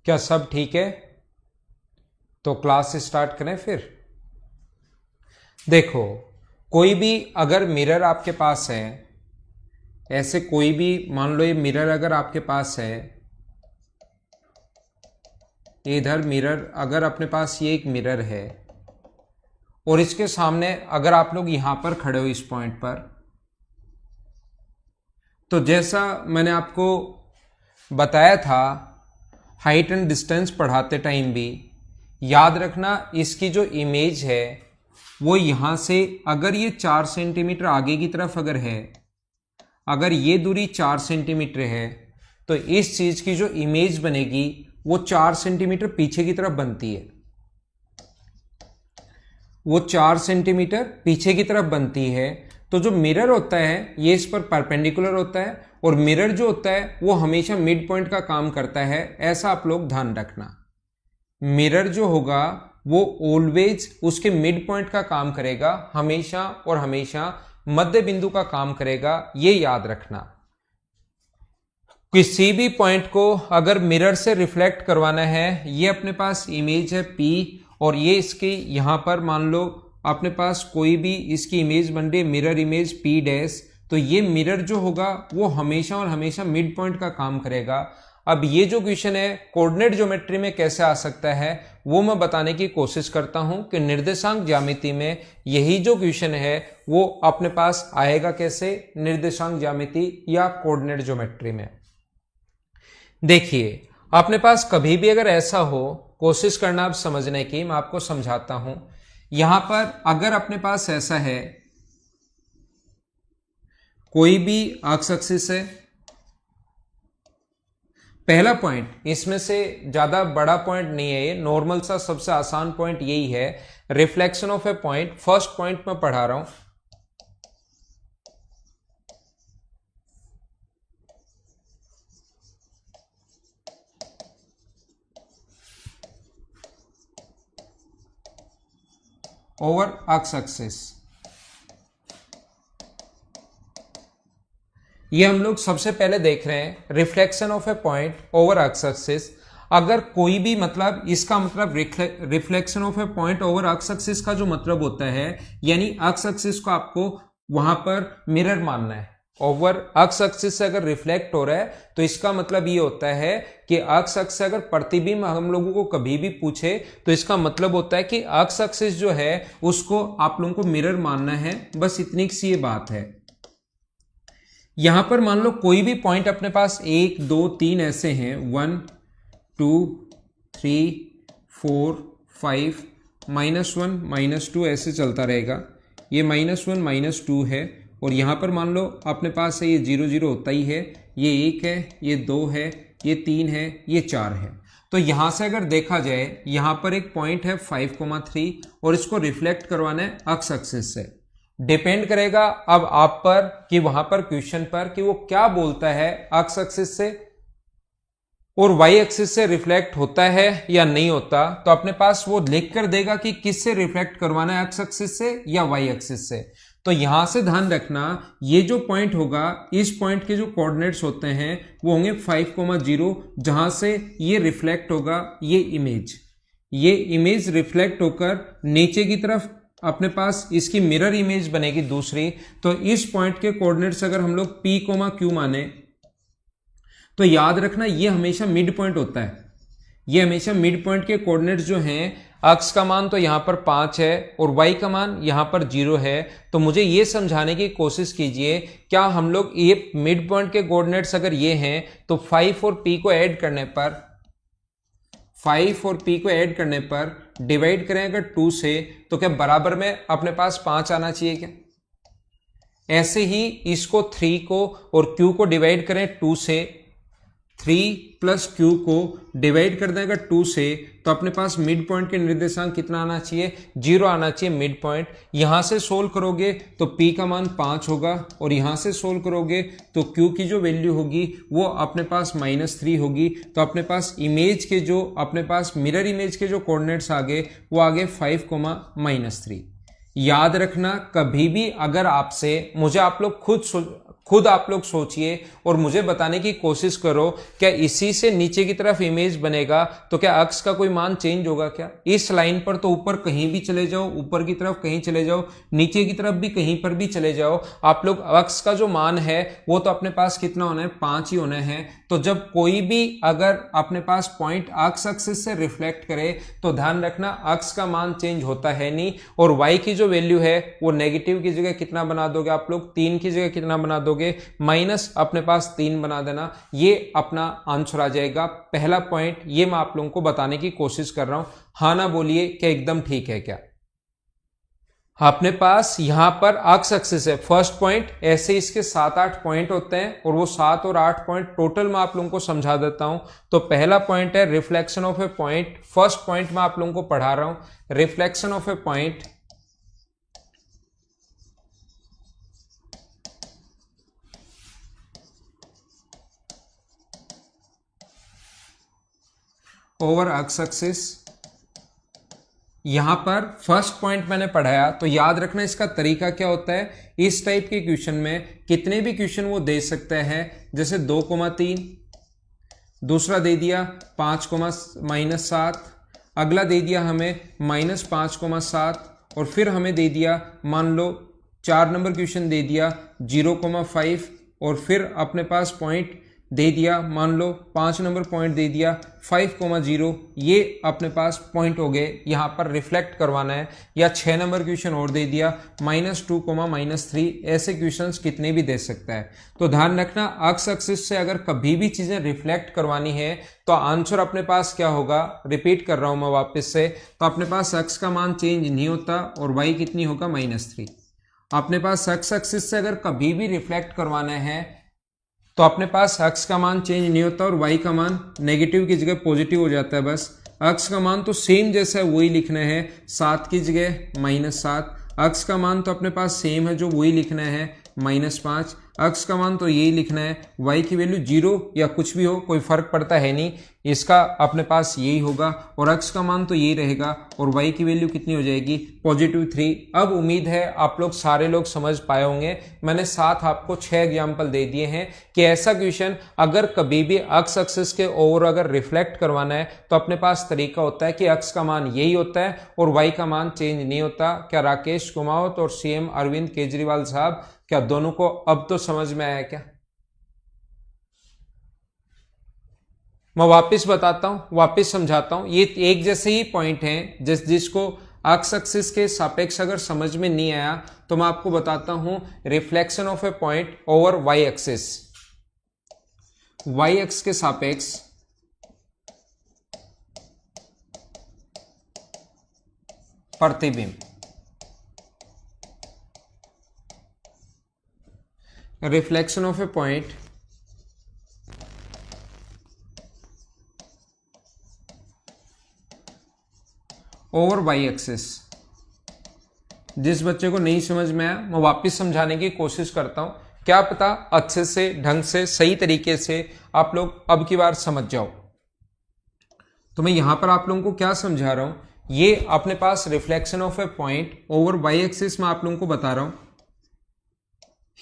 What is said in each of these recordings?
क्या सब ठीक है? तो क्लास स्टार्ट करें फिर। देखो, कोई भी अगर मिरर आपके पास है, ऐसे कोई भी मान लो ये मिरर अगर आपके पास है, इधर मिरर अगर अपने पास ये एक मिरर है और इसके सामने अगर आप लोग यहां पर खड़े हो इस पॉइंट पर, तो जैसा मैंने आपको बताया था हाइट एंड डिस्टेंस पढ़ाते टाइम भी, याद रखना इसकी जो इमेज है वो यहां से अगर ये 4 सेंटीमीटर आगे की तरफ अगर है, अगर ये दूरी 4 सेंटीमीटर है, तो इस चीज की जो इमेज बनेगी वो 4 सेंटीमीटर पीछे की तरफ बनती है, वो 4 सेंटीमीटर पीछे की तरफ बनती है। तो जो मिरर होता है ये इस पर परपेंडिकुलर होता है और मिरर जो होता है वो हमेशा मिड पॉइंट का काम करता है, ऐसा आप लोग ध्यान रखना। मिरर जो होगा वो ऑलवेज उसके मिड पॉइंट का काम करेगा, हमेशा और हमेशा मध्य बिंदु का काम करेगा, ये याद रखना। किसी भी पॉइंट को अगर मिरर से रिफ्लेक्ट करवाना है, ये अपने पास इमेज है P और ये इसके यहां पर मान लो अपने पास कोई भी इसकी इमेज बन रही है मिरर इमेज P डैश, तो ये मिरर जो होगा वो हमेशा और हमेशा मिड पॉइंट का काम करेगा। अब ये जो क्वेश्चन है कोऑर्डिनेट ज्योमेट्री में कैसे आ सकता है वो मैं बताने की कोशिश करता हूं कि निर्देशांक ज्यामिति में यही जो क्वेश्चन है वो अपने पास आएगा कैसे, निर्देशांक ज्यामिति या कोऑर्डिनेट ज्योमेट्री में। देखिए, अपने पास कभी भी अगर ऐसा हो, कोशिश करना आप समझने की, मैं आपको समझाता हूं। यहां पर अगर अपने पास ऐसा है कोई भी एक्स एक्सिस है, पहला पॉइंट इसमें से ज्यादा बड़ा पॉइंट नहीं है, ये नॉर्मल सा सबसे आसान पॉइंट यही है, reflection of a point. First point में पढ़ा रहा हूं, ओवर एक्स एक्सिस, ये हम लोग सबसे पहले देख रहे हैं reflection of a point over x axis. अगर कोई भी मतलब इसका मतलब reflection of a point over x axis का जो मतलब होता है, यानी एक्स एक्सिस को आपको वहां पर मिरर मानना है। ओवर एक्स एक्सिस से अगर रिफ्लेक्ट हो रहा है तो इसका मतलब ये होता है कि एक्स एक्सिस से अगर प्रतिबिंब हम लोगों को कभी भी पूछे तो इसका मतलब होता है कि एक्स एक्सिस जो है उसको आप लोगों को मिरर मानना है, बस इतनी सी ये बात है। यहां पर मान लो कोई भी पॉइंट अपने पास 1 2 3 ऐसे हैं, 1 2 3 4 5 -1 -2 ऐसे चलता रहेगा। ये -1 -2 है और यहां पर मान लो अपने पास है ये 0 0 होता ही है, ये 1 है, ये 2 है, ये 3 है, ये 4 है। तो यहां से अगर देखा जाए यहां पर एक पॉइंट है 5,3 और इसको रिफ्लेक्ट करवाना है एक्स एक्सिस से। डिपेंड करेगा अब आप पर कि वहां पर क्वेश्चन पर कि वो क्या बोलता है, एक्स एक्सिस से और वाई एक्सिस से रिफ्लेक्ट होता है या नहीं होता। तो अपने पास वो लिख कर देगा कि किससे रिफ्लेक्ट करवाना है, एक्स एक्सिस से या वाई एक्सिस से। तो यहां से ध्यान रखना ये जो पॉइंट होगा, इस पॉइंट के जो कोऑर्डिनेट्स होते हैं वो होंगे 5,0, जहां से ये रिफ्लेक्ट होगा, ये इमेज रिफ्लेक्ट होकर नीचे की तरफ अपने पास इसकी मिरर इमेज बनेगी दूसरी। तो इस पॉइंट के कोऑर्डिनेट्स अगर हम लोग P, Q माने तो याद रखना ये हमेशा मिड पॉइंट होता है। ये हमेशा मिड पॉइंट के कोऑर्डिनेट्स जो हैं, एक्स का मान तो यहां पर 5 है और वाई का मान यहां पर 0 है। तो मुझे ये समझाने की कोशिश कीजिए, क्या हम लोग ये मिड पॉइंट के कोऑर्डिनेट्स अगर ये हैं तो 5 और P को ऐड करने पर, 5 और P को ऐड करने पर डिवाइड करें अगर 2 से तो क्या बराबर में अपने पास 5 आना चाहिए क्या? ऐसे ही इसको 3 को और Q को डिवाइड करें 2 से, 3 प्लस Q को डिवाइड कर दें अगर 2 से, तो अपने पास मिड पॉइंट के निर्देशांक कितना आना चाहिए, 0 आना चाहिए मिड पॉइंट। यहां से सोल्व करोगे तो P का मान 5 होगा और यहां से सोल्व करोगे तो Q की जो वैल्यू होगी वो अपने पास -3 होगी। तो अपने पास इमेज के जो अपने पास मिरर इमेज के जो कोऑर्डिनेट्स आ गए वो आ गए 5, -3। याद रखना कभी भी अगर आपसे, मुझे आप लोग खुद आप लोग सोचिए और मुझे बताने की कोशिश करो, क्या इसी से नीचे की तरफ इमेज बनेगा तो क्या अक्स का कोई मान चेंज होगा क्या? इस लाइन पर तो ऊपर कहीं भी चले जाओ, ऊपर की तरफ कहीं चले जाओ, नीचे की तरफ भी कहीं पर भी चले जाओ, आप लोग अक्स का जो मान है वो तो अपने पास कितना होना है, 5 ही होने हैं। तो जब कोई भी अगर अपने पास पॉइंट अक्स एक्सिस से रिफ्लेक्ट करे तो ध्यान रखना अक्स का मान चेंज होता है नहीं, और y की जो वैल्यू है वो नेगेटिव की जगह कितना बना दोगे आप लोग, 3 की जगह कितना बना दोगे, माइनस अपने पास 3 बना देना, ये अपना आंसर आ जाएगा। पहला पॉइंट ये मैं आप लोगों को बताने की कोशिश कर रहा हूं, हाँ ना बोलिए क्या एकदम ठीक है क्या? अपने पास यहां पर अक्स एक्सिस है, फर्स्ट पॉइंट, ऐसे इसके 7-8 पॉइंट होते हैं और वो 7 और 8 पॉइंट टोटल मैं आप लोगों को समझा देता हूं। तो पहला पॉइंट है reflection of a point, first point मैं आप लोगों को पढ़ा रहा हूं, reflection of a point over x axis. यहां पर फर्स्ट पॉइंट मैंने पढ़ाया तो याद रखना इसका तरीका क्या होता है। इस टाइप के क्वेश्चन में कितने भी क्वेश्चन वो दे सकते हैं, जैसे 2,3, दूसरा दे दिया 5,-7, अगला दे दिया हमें -5,7, और फिर हमें दे दिया मान लो 4 नंबर क्वेश्चन दे दिया 0,5, और फिर अपने पास पॉइंट दे दिया मान लो 5 नंबर पॉइंट दे दिया 5,0, ये अपने पास पॉइंट हो गए, यहां पर रिफ्लेक्ट करवाना है। या 6 नंबर क्वेश्चन और दे दिया -2, -3, ऐसे क्वेश्चंस कितने भी दे सकता है। तो ध्यान रखना अक्स एक्सिस से अगर कभी भी चीजें रिफ्लेक्ट करवानी है तो आंसर अपने पास क्या होगा, रिपीट कर रहा हूं मैं वापस से, तो अपने पास एक्स का मान चेंज नहीं होता और वाई कितनी होगा, -3। अपने पास एक्स एक्सिस से अगर कभी भी रिफ्लेक्ट करवाना है तो अपने पास अक्स का मान चेंज नहीं होता और वाई का मान नेगेटिव की जगह पॉजिटिव हो जाता है। बस अक्स का मान तो सेम जैसा है वही लिखना है, 7 की जगह -7, अक्स का मान तो अपने पास सेम है जो वही लिखना है -5, अक्स का मान तो यही लिखना है, y की वैल्यू 0 या कुछ भी हो कोई फर्क पड़ता है नहीं, इसका अपने पास यही होगा, और अक्स का मान तो यही रहेगा और y की वैल्यू कितनी हो जाएगी, +3। अब उम्मीद है आप लोग सारे लोग समझ पाए होंगे, मैंने साथ आपको 6 एग्जाम्पल दे दिए हैं कि ऐसा क्वेश्चन अगर कभी भी अक्स एक्सिस के ओवर अगर रिफ्लेक्ट करवाना है तो अपने पास तरीका होता है कि अक्स का मान यही होता है और y का मान चेंज नहीं होता। क्या राकेश कुमावत और CM अरविंद केजरीवाल साहब, क्या दोनों को अब तो समझ में आया क्या? मैं वापस बताता हूं, वापस समझाता हूं, ये एक जैसे ही पॉइंट हैं जिसको अक्स एक्सिस के सापेक्ष अगर समझ में नहीं आया तो मैं आपको बताता हूं reflection of a point over Y axis, y x के सापेक्ष प्रतिबिंब, reflection of a point over Y axis. जिस बच्चे को नहीं समझ में आया मैं वापस समझाने की कोशिश करता हूं, क्या पता अच्छे से ढंग से सही तरीके से आप लोग अब की बार समझ जाओ। तो मैं यहां पर आप लोगों को क्या समझा रहा हूं, ये अपने पास reflection of a point over Y axis में आप लोगों को बता रहा हूं,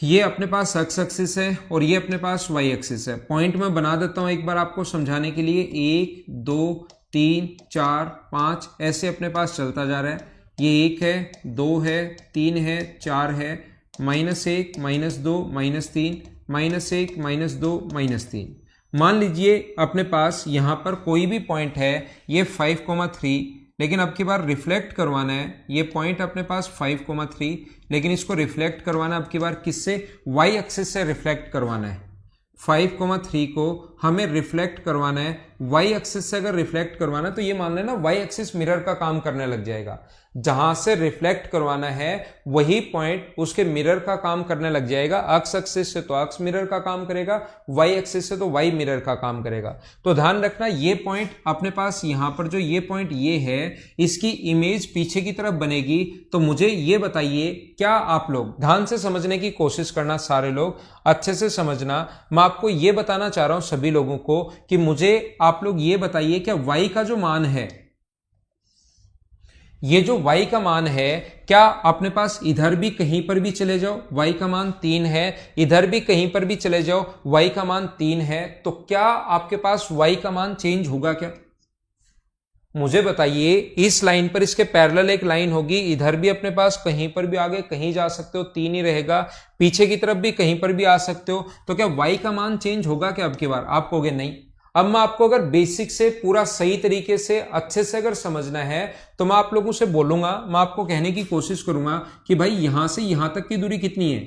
ये अपने पास एक्स एक्सिस है और ये अपने पास वाई एक्सिस है। पॉइंट मैं बना देता हूं एक बार आपको समझाने के लिए, 1 2 3 4 5 ऐसे अपने पास चलता जा रहा है, ये 1 है, 2 है, 3 है, 4 है, -1 -2 -3 -1 -2 -3। मान लीजिए अपने पास यहां पर कोई भी पॉइंट है, ये 5,3, लेकिन अब की बार रिफ्लेक्ट करवाना है, ये पॉइंट अपने पास 5,3, लेकिन इसको रिफ्लेक्ट करवाना अब की बार किससे, वाई एक्सिस से रिफ्लेक्ट करवाना है। 5,3 को हमें रिफ्लेक्ट करवाना है वाई एक्सिस से, अगर रिफ्लेक्ट करवाना तो ये मान लेना वाई एक्सिस मिरर का काम करने लग जाएगा, जहां से रिफ्लेक्ट करवाना है वही पॉइंट उसके मिरर का काम करने लग जाएगा। अक्स एक्सिस से तो अक्स मिरर का काम करेगा, वाई एक्सिस से तो वाई मिरर का काम करेगा। तो ध्यान रखना ये पॉइंट अपने पास यहां पर जो ये पॉइंट ये है, इसकी इमेज पीछे की तरफ बनेगी। तो मुझे ये बताइए, क्या आप लोग ध्यान से समझने की कोशिश करना, सारे लोग अच्छे से समझना, मैं आपको ये बताना चाह रहा हूं सभी लोगों को कि मुझे आप लोग ये बताइए क्या y का जो मान है ये जो y का मान है, क्या अपने पास इधर भी कहीं पर भी चले जाओ y का मान 3 है, इधर भी कहीं पर भी चले जाओ y का मान 3 है, तो क्या आपके पास y का मान चेंज होगा क्या? मुझे बताइए, इस लाइन पर इसके पैरेलल एक लाइन होगी, इधर भी अपने पास कहीं पर भी आगे कहीं जा सकते हो, 3 ही रहेगा, पीछे की तरफ भी कहीं पर भी आ सकते हो, तो क्या y का मान चेंज होगा क्या अब की बार? आप कहोगे नहीं। अब मैं आपको अगर बेसिक से पूरा सही तरीके से अच्छे से अगर समझना है तो मैं आप लोगों से बोलूंगा, मैं आपको कहने की कोशिश करूंगा कि भाई यहां से यहां तक की दूरी कितनी है,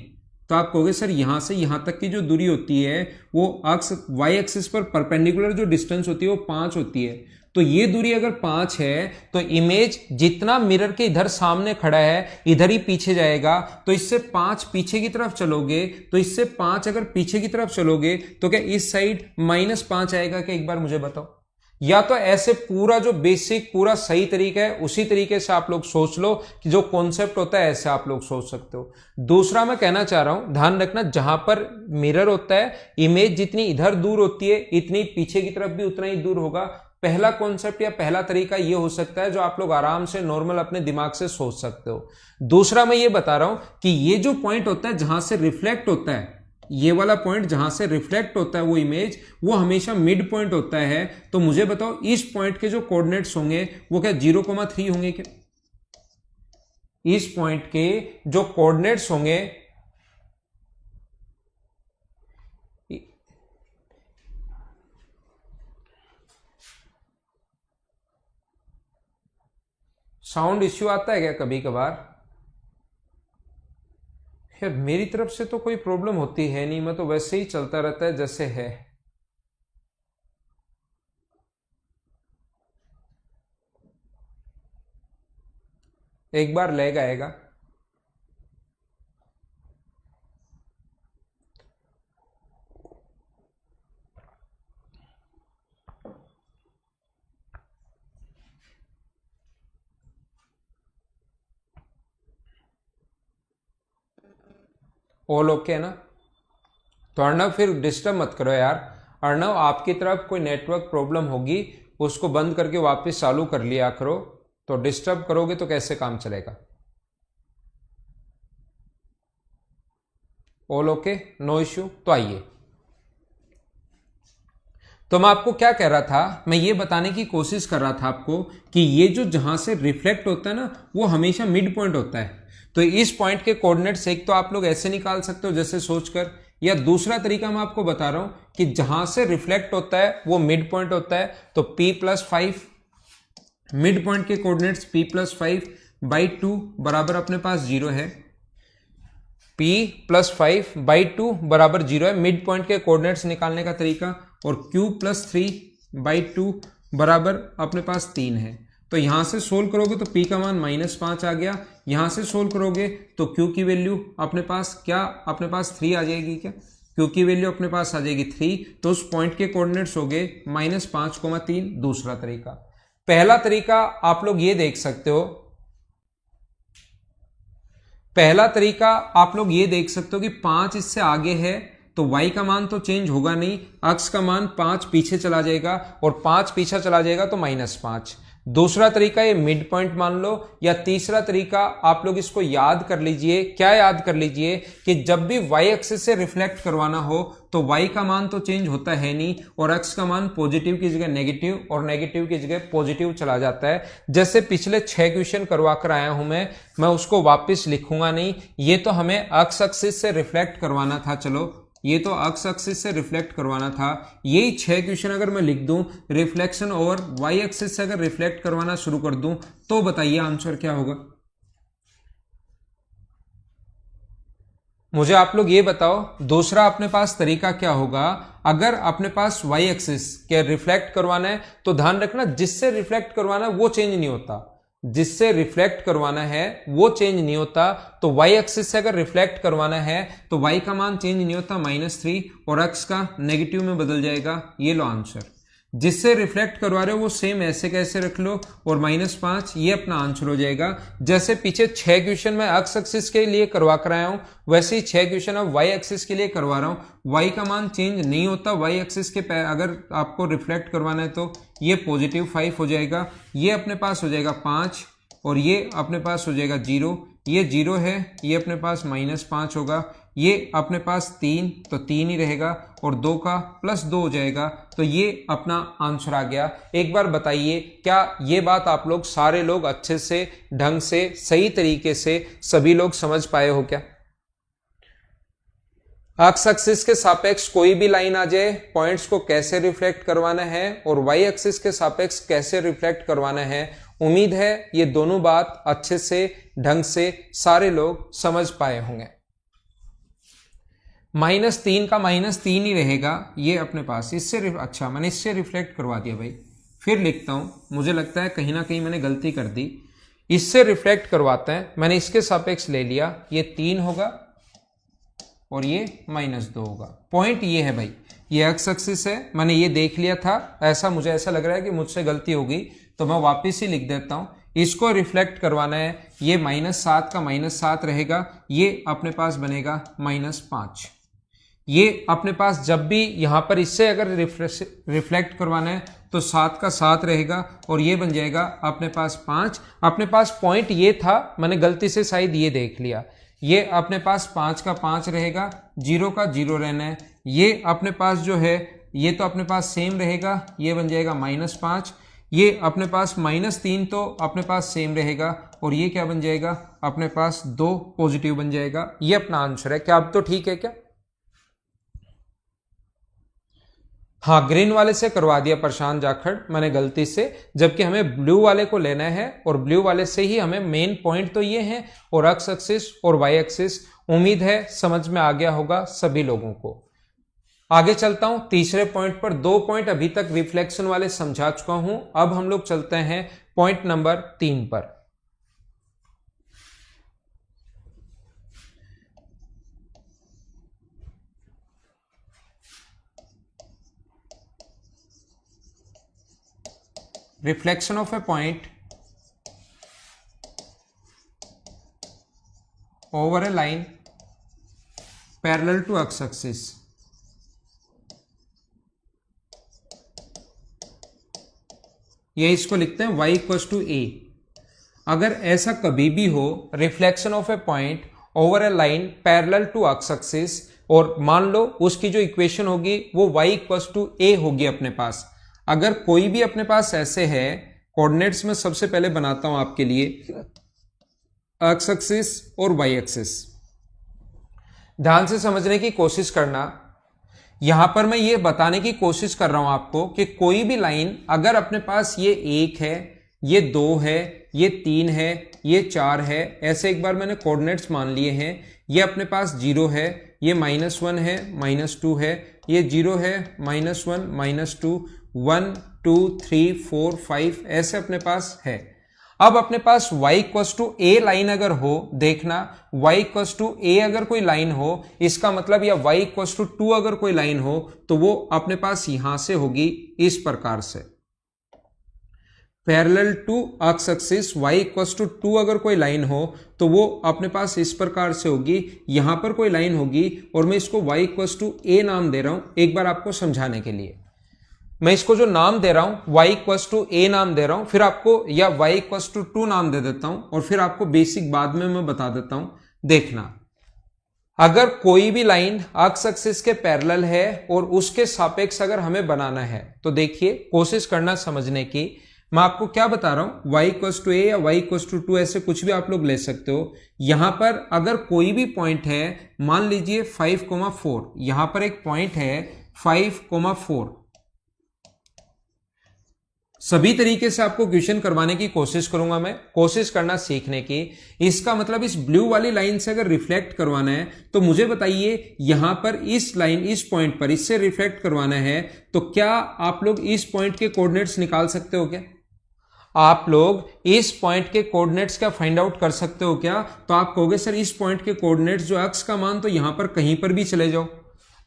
तो आप कहोगे सर यहां से यहां तक की जो दूरी होती है वो अक्ष y एक्सिस पर परपेंडिकुलर जो डिस्टेंस होती है वो 5 होती है। तो ये दूरी अगर 5 है तो इमेज जितना मिरर के इधर सामने खड़ा है इधर ही पीछे जाएगा, तो इससे 5 पीछे की तरफ चलोगे, तो इससे 5 अगर पीछे की तरफ चलोगे तो क्या इस साइड -5 आएगा क्या? एक बार मुझे बताओ। या तो ऐसे पूरा जो बेसिक पूरा सही तरीका है उसी तरीके से आप लोग सोच लो कि जो कॉन्सेप्ट होता है ऐसे आप लोग सोच सकते हो। दूसरा मैं कहना चाह रहा हूं, ध्यान रखना, जहां पर मिरर होता है इमेज जितनी इधर दूर होती है इतनी पीछे की तरफ भी उतना ही दूर होगा। पहला कॉन्सेप्ट या पहला तरीका ये हो सकता है जो आप लोग आराम से नॉर्मल अपने दिमाग से सोच सकते हो। दूसरा मैं ये बता रहा हूं कि ये जो पॉइंट होता है जहां से रिफ्लेक्ट होता है, ये वाला पॉइंट जहां से रिफ्लेक्ट होता है वो इमेज, वो हमेशा मिड पॉइंट होता है। तो मुझे बताओ इस पॉइंट के जो कोऑर्डिनेट्स होंगे वो क्या 0,3 होंगे क्या? इस पॉइंट के जो कोऑर्डिनेट्स होंगे, साउंड इश्यू आता है क्या कभी कभार? यार मेरी तरफ से तो कोई प्रॉब्लम होती है नहीं, मैं तो वैसे ही चलता रहता है जैसे है। एक बार लैग आएगा। ऑल ओके है ना? तो अर्णव फिर डिस्टर्ब मत करो यार। अर्णव आपकी तरफ कोई नेटवर्क प्रॉब्लम होगी, उसको बंद करके वापस चालू कर लिया करो, तो डिस्टर्ब करोगे तो कैसे काम चलेगा? All okay, no issue. तो आइए, तो मैं आपको क्या कह रहा था, मैं ये बताने की कोशिश कर रहा था आपको कि ये जो जहां से रिफ्लेक्ट होता है ना वो हमेशा मिड पॉइंट होता है। तो इस पॉइंट के कोऑर्डिनेट्स एक तो आप लोग ऐसे निकाल सकते हो जैसे सोचकर, या दूसरा तरीका मैं आपको बता रहा हूं कि जहां से रिफ्लेक्ट होता है वो मिड पॉइंट होता है, तो p+5, मिड पॉइंट के कोऑर्डिनेट्स p+5/2 बराबर अपने पास 0 है। p+5/2 बराबर 0 है मिड पॉइंट के कोऑर्डिनेट्स निकालने का तरीका, और q+3/2 बराबर अपने पास 3 है। तो यहां से सोल्व करोगे तो p का मान -5 आ गया, यहां से सोल्व करोगे तो q की वैल्यू अपने पास क्या, अपने पास 3 आ जाएगी क्या? q की वैल्यू अपने पास आ जाएगी 3, तो उस पॉइंट के कोऑर्डिनेट्स हो गए -5,3। दूसरा तरीका। पहला तरीका आप लोग ये देख सकते हो, पहला तरीका आप लोग ये देख सकते हो कि 5 इससे आगे है तो y का मान तो चेंज होगा नहीं, अक्ष का मान 5 पीछे चला जाएगा, और 5 पीछे चला जाएगा तो -5। दूसरा तरीका ये मिड पॉइंट मान लो, या तीसरा तरीका आप लोग इसको याद कर लीजिए। क्या याद कर लीजिए कि जब भी y एक्सिस से रिफ्लेक्ट करवाना हो तो y का मान तो चेंज होता है नहीं, और अक्ष का मान पॉजिटिव की जगह नेगेटिव और नेगेटिव की जगह पॉजिटिव चला जाता है। जैसे पिछले 6 क्वेश्चन करवा कर आया हूं मैं उसको वापस लिखूंगा नहीं, ये तो हमें अक्ष एक्सिस से रिफ्लेक्ट करवाना था, चलो ये तो अक्ष एक्सिस से रिफ्लेक्ट करवाना था। यही 6 क्वेश्चन अगर मैं लिख दूं रिफ्लेक्शन ओवर y एक्सिस से अगर रिफ्लेक्ट करवाना शुरू कर दूं तो बताइए आंसर क्या होगा? मुझे आप लोग ये बताओ, दूसरा अपने पास तरीका क्या होगा अगर अपने पास y एक्सिस के रिफ्लेक्ट करवाना है? तो ध्यान रखना, जिससे रिफ्लेक्ट करवाना है वो चेंज नहीं होता, जिससे रिफ्लेक्ट करवाना है वो चेंज नहीं होता। तो y एक्सिस से अगर रिफ्लेक्ट करवाना है तो y का मान चेंज नहीं होता -3, और अक्ष का नेगेटिव में बदल जाएगा। ये लो आंसर। जिससे रिफ्लेक्ट करवा रहे हो वो सेम ऐसे कैसे रख लो, और -5 ये अपना आंसर हो जाएगा। जैसे पीछे 6 क्वेश्चन मैं अक्ष एक्सिस के लिए करवा कर आया हूं, वैसे ही 6 क्वेश्चन अब y एक्सिस के लिए करवा रहा हूं। y का मान चेंज नहीं होता, y एक्सिस के अगर आपको रिफ्लेक्ट करवाना है तो ये +5 हो जाएगा, ये अपने पास हो जाएगा 5, और ये अपने पास हो जाएगा 0, ये 0 है, ये अपने पास -5 होगा, ये अपने पास 3 तो 3 ही रहेगा और 2 का +2 हो जाएगा। तो ये अपना आंसर आ गया। एक बार बताइए क्या ये बात आप लोग सारे लोग अच्छे से ढंग से सही तरीके से सभी लोग समझ पाए हो क्या? एक्स एक्सिस के सापेक्ष कोई भी लाइन आ जाए, पॉइंट्स को कैसे रिफ्लेक्ट करवाना है और वाई एक्सिस के सापेक्ष कैसे रिफ्लेक्ट करवाना है, उम्मीद है ये दोनों बात अच्छे से ढंग से सारे लोग समझ पाए होंगे। -3 का -3 ही रहेगा ये अपने पास, इससे अच्छा मैंने इससे रिफ्लेक्ट करवा दिया भाई, फिर लिखता हूं, मुझे लगता है कहीं ना कहीं मैंने गलती कर दी। इससे रिफ्लेक्ट करवाते हैं, मैंने इसके सापेक्ष ले लिया, ये 3 होगा और ये -2 होगा। पॉइंट ये है भाई, ये एक्स एक्सिस है, मैंने ये देख लिया था, ऐसा मुझे ऐसा लग रहा है कि मुझसे गलती हो गई, तो मैं वापस ही लिख देता हूं। इसको रिफ्लेक्ट करवाना है, ये -7 का -7 रहेगा, ये अपने पास बनेगा -5। ये अपने पास जब भी यहां पर इससे अगर रिफ्लेक्ट करवाना है तो 7 का 7 रहेगा और ये बन जाएगा अपने पास 5। अपने पास पॉइंट ये था, मैंने गलती से शायद ये देख लिया, ये अपने पास 5 का 5 रहेगा, 0 का 0 रहना है। ये अपने पास जो है ये तो अपने पास सेम रहेगा, ये बन जाएगा -5। ये अपने पास -3 तो अपने पास सेम रहेगा और ये क्या बन जाएगा अपने पास 2 पॉजिटिव बन जाएगा। ये अपना आंसर है। क्या अब तो ठीक है क्या? हाँ, ग्रीन वाले से करवा दिया प्रशांत जाखड़ मैंने गलती से, जबकि हमें ब्लू वाले को लेना है और ब्लू वाले से ही हमें मेन पॉइंट तो ये है और एक्स एक्सिस और वाई एक्सिस। उम्मीद है समझ में आ गया होगा सभी लोगों को। आगे चलता हूं तीसरे पॉइंट पर। 2 पॉइंट अभी तक रिफ्लेक्शन वाले समझा चुका हूं, अब हम लोग चलते हैं पॉइंट नंबर 3 पर। Reflection of a point over a line parallel to x axis। ये इसको लिखते हैं y = a। अगर ऐसा कभी भी हो, reflection of a point over a line parallel to x axis, और मान लो उसकी जो इक्वेशन होगी वो y = a होगी अपने पास। अगर कोई भी अपने पास ऐसे है, कोऑर्डिनेट्स में सबसे पहले बनाता हूं आपके लिए एक्स एक्सिस और वाई एक्सिस, ध्यान से समझने की कोशिश करना। यहां पर मैं ये बताने की कोशिश कर रहा हूं आपको कि कोई भी लाइन अगर अपने पास ये 1 है, ये 2 है, ये 3 है, ये 4 है, ऐसे एक बार मैंने कोऑर्डिनेट्स मान लिए हैं, ये अपने पास 0 है, ये -1 है, -2 है, ये 0 है, -1 -2 1 2 3 4 5 ऐसे अपने पास है। अब अपने पास y = a लाइन अगर हो, देखना y = a अगर कोई लाइन हो, इसका मतलब, या y = 2 अगर कोई लाइन हो, तो वो अपने पास यहां से होगी इस प्रकार से, parallel to x axis. y = 2 अगर कोई लाइन हो तो वो अपने पास इस प्रकार से होगी, यहां पर कोई लाइन होगी और मैं इसको y = a नाम दे रहा हूं। एक बार आपको समझाने के लिए मैं इसको जो नाम दे रहा हूं y = a नाम दे रहा हूं, फिर आपको, या y = 2 नाम दे देता हूं और फिर आपको बेसिक बाद में मैं बता देता हूं। देखना, अगर कोई भी लाइन एक्स एक्सिस के पैरेलल है और उसके सापेक्ष अगर हमें बनाना है, तो देखिए कोशिश करना समझने की। मैं आपको क्या बता रहा हूं, y = a या y = 2 ऐसे कुछ भी आप लोग ले सकते हो। यहां पर अगर कोई भी पॉइंट है, मान लीजिए 5,4, यहां पर एक पॉइंट है 5,4, सभी तरीके से आपको क्वेश्चन करवाने की कोशिश करूंगा मैं, कोशिश करना सीखने की। इसका मतलब इस ब्लू वाली लाइन से अगर रिफ्लेक्ट करवाना है तो मुझे बताइए, यहां पर इस लाइन, इस पॉइंट पर इससे रिफ्लेक्ट करवाना है, तो क्या आप लोग इस पॉइंट के कोऑर्डिनेट्स निकाल सकते हो क्या? आप लोग इस पॉइंट के कोऑर्डिनेट्स क्या फाइंड आउट कर सकते हो क्या? तो आप कहोगे सर इस पॉइंट के कोऑर्डिनेट्स जो एक्स का मान, तो यहां पर कहीं पर भी चले जाओ,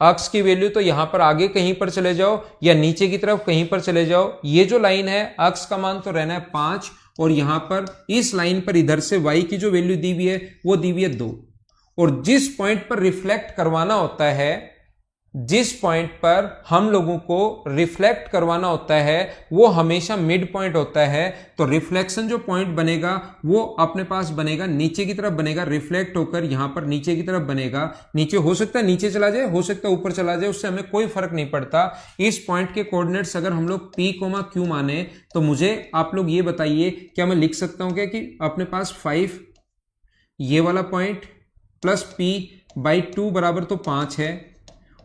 एक्स की वैल्यू तो यहां पर आगे कहीं पर चले जाओ या नीचे की तरफ कहीं पर चले जाओ। ये जो लाइन है एक्स का मान तो रहना है 5 और यहां पर इस लाइन पर इधर से y की जो वैल्यू दी हुई है वो दी हुई है 2। और जिस पॉइंट पर रिफ्लेक्ट करवाना होता है, जिस पॉइंट पर हम लोगों को रिफ्लेक्ट करवाना होता है वो हमेशा मिड पॉइंट होता है। तो रिफ्लेक्शन जो पॉइंट बनेगा वो अपने पास बनेगा नीचे की तरफ बनेगा, रिफ्लेक्ट होकर यहां पर नीचे की तरफ बनेगा। नीचे हो सकता है नीचे चला जाए, हो सकता है ऊपर चला जाए, उससे हमें कोई फर्क नहीं पड़ता। इस पॉइंट के कोऑर्डिनेट्स अगर हम लोग P, Q माने तो मुझे आप लोग ये बताइए, क्या मैं लिख सकता हूं क्या कि अपने पास 5 ये वाला पॉइंट प्लस P/2 बराबर तो 5 है,